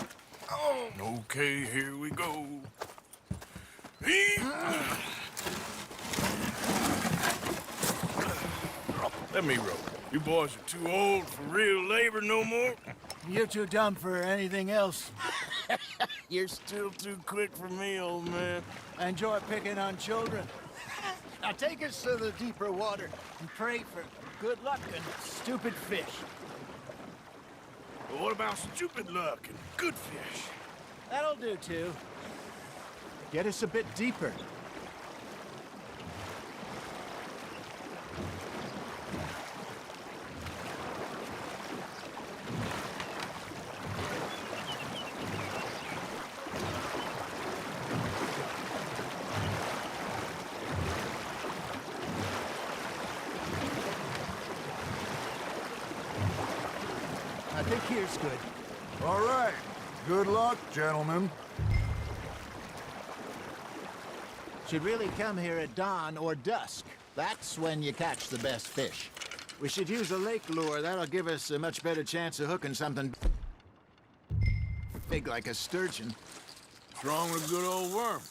Speaker 14: Oh.
Speaker 1: Okay, here we go. Let me row. You boys are too old for real labor no more.
Speaker 14: You're too dumb for anything else.
Speaker 1: You're still too quick for me, old man.
Speaker 14: I enjoy picking on children. Now take us to the deeper water and pray for good luck and stupid fish.
Speaker 1: But what about stupid luck and good fish?
Speaker 14: That'll do, too. Get us a bit deeper. I think here's good.
Speaker 8: All right. Good luck, gentlemen.
Speaker 14: Should really come here at dawn or dusk. That's when you catch the best fish. We should use a lake lure. That'll give us a much better chance of hooking something big like a sturgeon.
Speaker 1: What's wrong with a good old worm?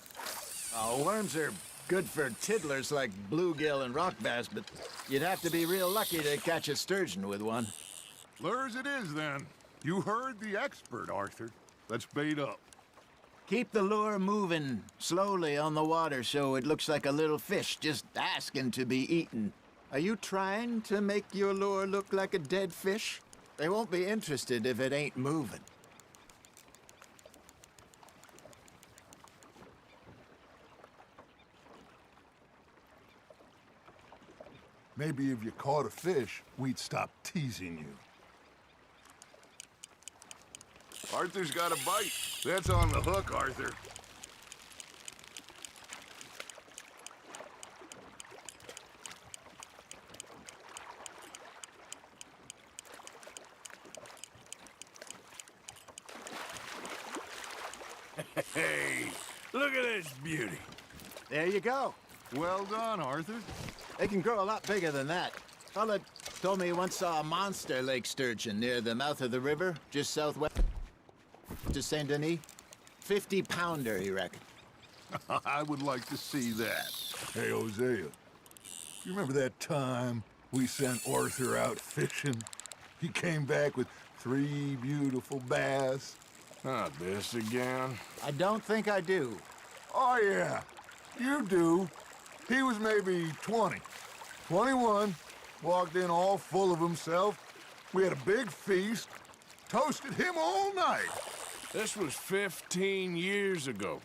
Speaker 14: Oh, worms are good for tiddlers like bluegill and rock bass, but you'd have to be real lucky to catch a sturgeon with one.
Speaker 8: Lures it is, then. You heard the expert, Arthur. Let's bait up.
Speaker 14: Keep the lure moving slowly on the water so it looks like a little fish just asking to be eaten. Are you trying to make your lure look like a dead fish? They won't be interested if it ain't moving.
Speaker 8: Maybe if you caught a fish, we'd stop teasing you. Arthur's got a bite. That's on the hook, Arthur.
Speaker 1: Hey, look at this beauty.
Speaker 14: There you go.
Speaker 8: Well done, Arthur.
Speaker 14: They can grow a lot bigger than that. Fella told me he once saw a monster lake sturgeon near the mouth of the river, just southwest to Saint Denis. 50-pounder, he reckoned.
Speaker 8: I would like to see that. Hey, Hosea, you remember that time we sent Arthur out fishing? He came back with 3 beautiful bass.
Speaker 1: Not this again.
Speaker 14: I don't think I do.
Speaker 8: Oh, yeah, you do. He was maybe 20, 21, walked in all full of himself. We had a big feast, toasted him all night.
Speaker 1: This was 15 years ago.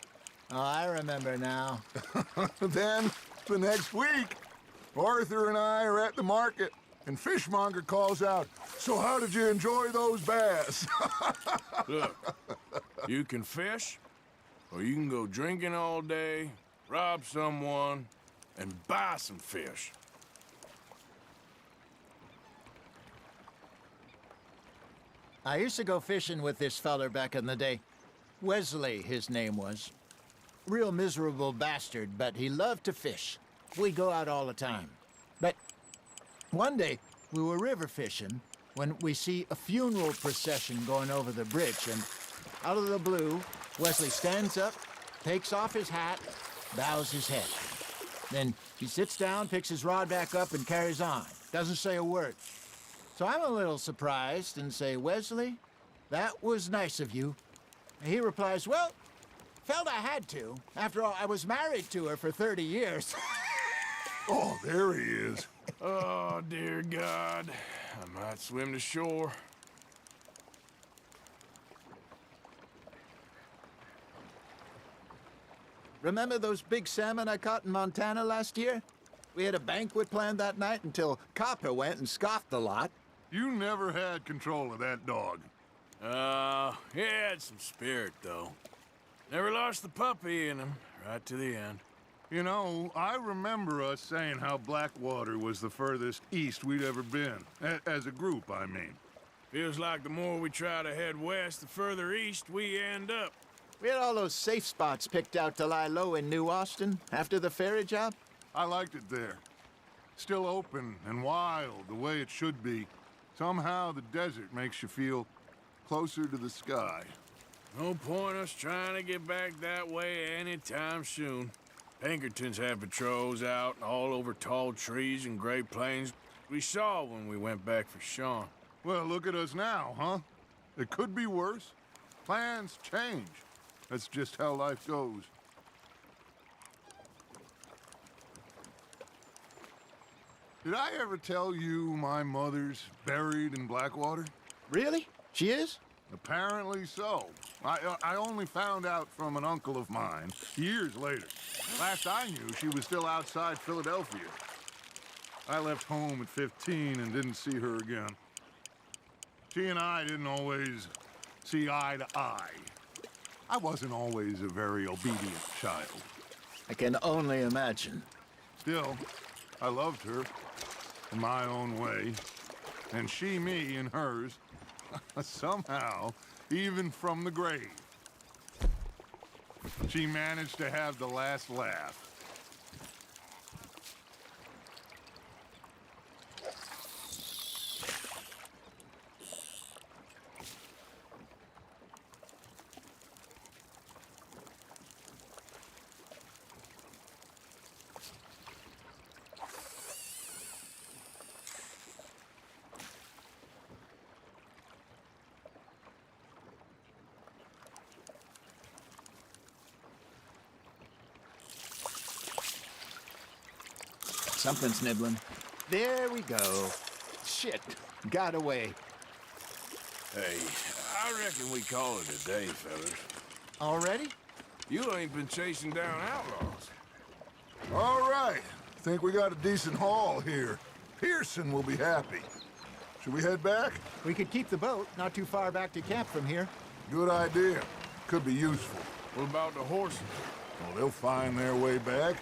Speaker 14: Oh, I remember now.
Speaker 8: Then, the next week, Arthur and I are at the market, and Fishmonger calls out, "So how did you enjoy those bass?"
Speaker 1: Look, you can fish, or you can go drinking all day, rob someone, and buy some fish.
Speaker 14: I used to go fishing with this feller back in the day. Wesley, his name was. Real miserable bastard, but he loved to fish. We'd go out all the time. But one day, we were river fishing when we see a funeral procession going over the bridge, and out of the blue, Wesley stands up, takes off his hat, bows his head. Then he sits down, picks his rod back up, and carries on. Doesn't say a word. So I'm a little surprised and say, "Wesley, that was nice of you." And he replies, "Well, felt I had to. After all, I was married to her for 30 years.
Speaker 8: Oh, there he is.
Speaker 1: Oh, dear God. I might swim to shore.
Speaker 14: Remember those big salmon I caught in Montana last year? We had a banquet planned that night until Copper went and scoffed the lot.
Speaker 8: You never had control of that dog.
Speaker 1: He had some spirit, though. Never lost the puppy in him, right to the end.
Speaker 8: You know, I remember us saying how Blackwater was the furthest east we'd ever been. As a group, I mean.
Speaker 1: Feels like the more we try to head west, the further east we end up.
Speaker 14: We had all those safe spots picked out to lie low in New Austin after the ferry job.
Speaker 8: I liked it there. Still open and wild, the way it should be. Somehow the desert makes you feel closer to the sky.
Speaker 1: No point us trying to get back that way anytime soon. Pinkertons have patrols out all over tall trees and Great Plains. We saw when we went back for Sean.
Speaker 8: Well, look at us now, huh? It could be worse. Plans change. That's just how life goes. Did I ever tell you my mother's buried in Blackwater?
Speaker 14: Really? She is?
Speaker 8: Apparently so. I only found out from an uncle of mine years later. Last I knew, she was still outside Philadelphia. I left home at 15 and didn't see her again. She and I didn't always see eye to eye. I wasn't always a very obedient child.
Speaker 14: I can only imagine.
Speaker 8: Still, I loved her in my own way, and she me in hers. Somehow, even from the grave, she managed to have the last laugh.
Speaker 14: Something's nibbling. There we go. Shit, got away.
Speaker 1: Hey, I reckon we call it a day, fellas.
Speaker 14: Already?
Speaker 1: You ain't been chasing down outlaws.
Speaker 8: All right. Think we got a decent haul here. Pearson will be happy. Should we head back?
Speaker 14: We could keep the boat not too far back to camp from here.
Speaker 8: Good idea. Could be useful.
Speaker 1: What about the horses?
Speaker 8: Well, they'll find their way back.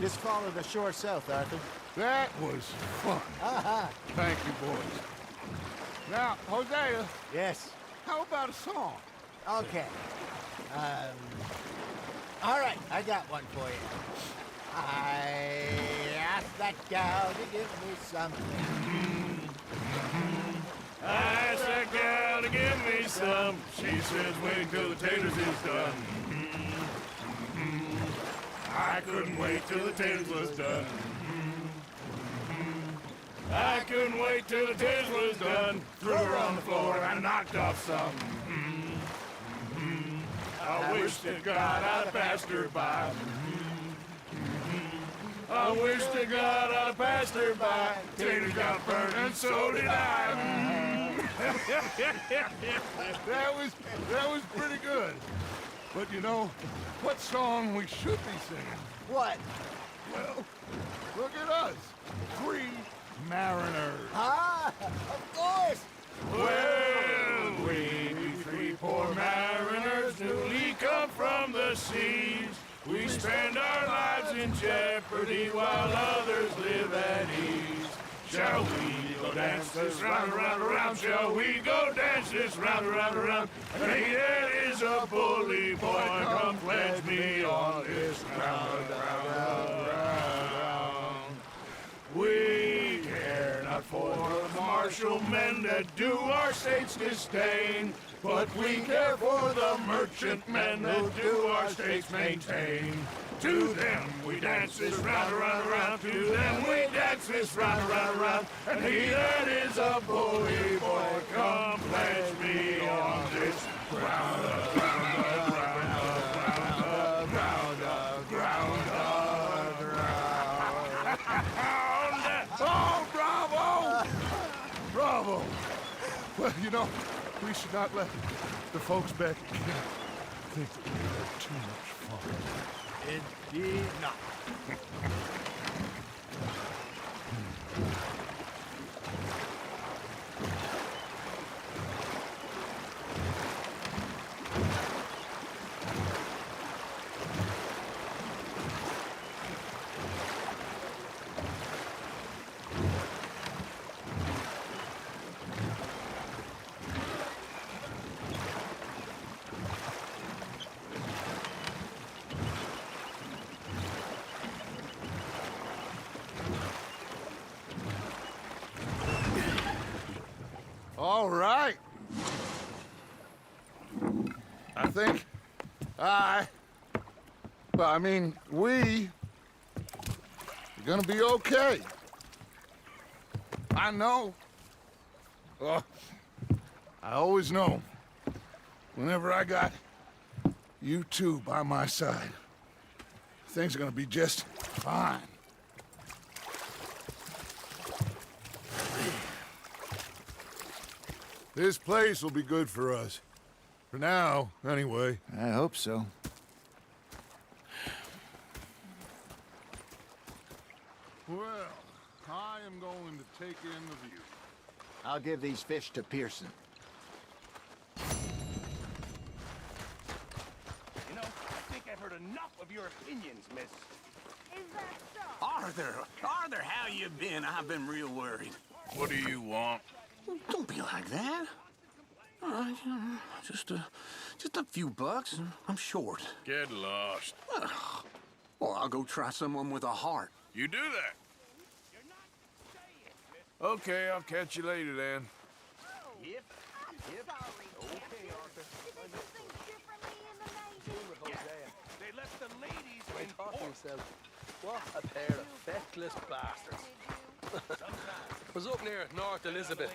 Speaker 14: Just follow the shore south, Arthur.
Speaker 8: That was fun.
Speaker 14: Aha!
Speaker 8: Thank you, boys. Now, Hosea,
Speaker 14: Yes.
Speaker 8: how about a song?
Speaker 14: Okay. All right, I got one for you. I asked that gal to give me something.
Speaker 1: I asked that gal to give me some. She says wait till the taters is done. I couldn't wait till the taters was done. I couldn't wait till the taters was done. Threw her on the floor and I knocked off some. I wish to God I'd passed her by. I wish to God I'd passed her by. Taters got burned and so did I.
Speaker 8: That was pretty good. But you know, what song we should be singing?
Speaker 14: What?
Speaker 8: Well, look at us. 3 mariners.
Speaker 14: Ah, of course.
Speaker 1: Well, we 3 poor mariners newly come from the seas. We spend our lives in jeopardy while others live at ease. Shall we go dance this round, around, around? Shall we go dance this round, around, around? Hey, there is a bully boy, come pledge me on this round, round, round. We care not for the martial men that do our state's disdain, but we care for the merchant men that do our states maintain. To them we dance this round, around, around. To them we dance this round, around, around. And he that is a bully boy, come pledge me on this ground, ground, ground, ground, ground, ground. Oh, bravo! Bravo! Well, you know, we should not let the folks back think that we had too much fun.
Speaker 14: Indeed not.
Speaker 8: All right. I think we are gonna be okay. I know. Oh, I always know. Whenever I got you two by my side, things are gonna be just fine. This place will be good for us. For now, anyway.
Speaker 14: I hope so.
Speaker 8: Well, I am going to take in the view.
Speaker 14: I'll give these fish to Pearson.
Speaker 11: You know, I think I've heard enough of your opinions, miss.
Speaker 15: Is that so?
Speaker 11: Arthur, how you been? I've been real worried.
Speaker 1: What do you want?
Speaker 11: Don't be like that. All right, just a few bucks, and I'm short.
Speaker 1: Get lost.
Speaker 11: Well, I'll go try someone with a heart.
Speaker 1: You do that. Okay, I'll catch you later then.
Speaker 11: Yep.
Speaker 15: Sorry,
Speaker 11: Okay, Arthur.
Speaker 15: did you think differently in the Navy?
Speaker 11: They left the ladies in
Speaker 3: Thought to
Speaker 11: port.
Speaker 3: myself, what a pair of feckless bastards. I was up near North Elizabeth.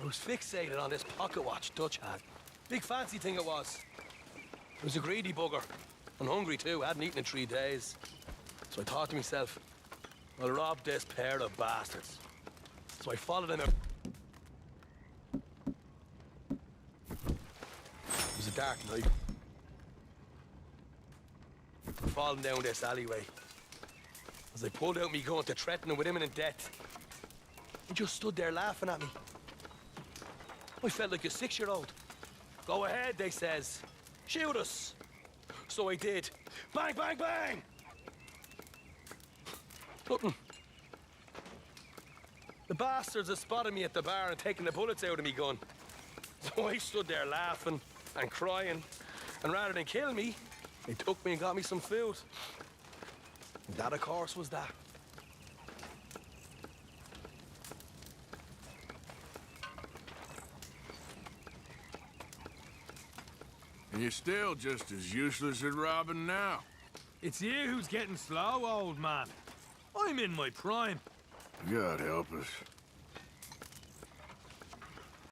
Speaker 3: I was fixated on this pocket watch Dutch had. Big fancy thing it was. It was a greedy bugger. And hungry too, hadn't eaten in 3 days. So I thought to myself, I'll rob this pair of bastards. So I followed them. It was a dark night. Falling down this alleyway. As I pulled out me gun to threaten him with imminent death, he just stood there laughing at me. I felt like a 6-year-old. Go ahead, they says. Shoot us. So I did. Bang, bang, bang! Nothing. The bastards had spotted me at the bar and taken the bullets out of me gun. So I stood there laughing and crying. And rather than kill me, they took me and got me some food. And that, of course, was that.
Speaker 1: And you're still just as useless at robbing now.
Speaker 3: It's you who's getting slow, old man. I'm in my prime.
Speaker 1: God help us.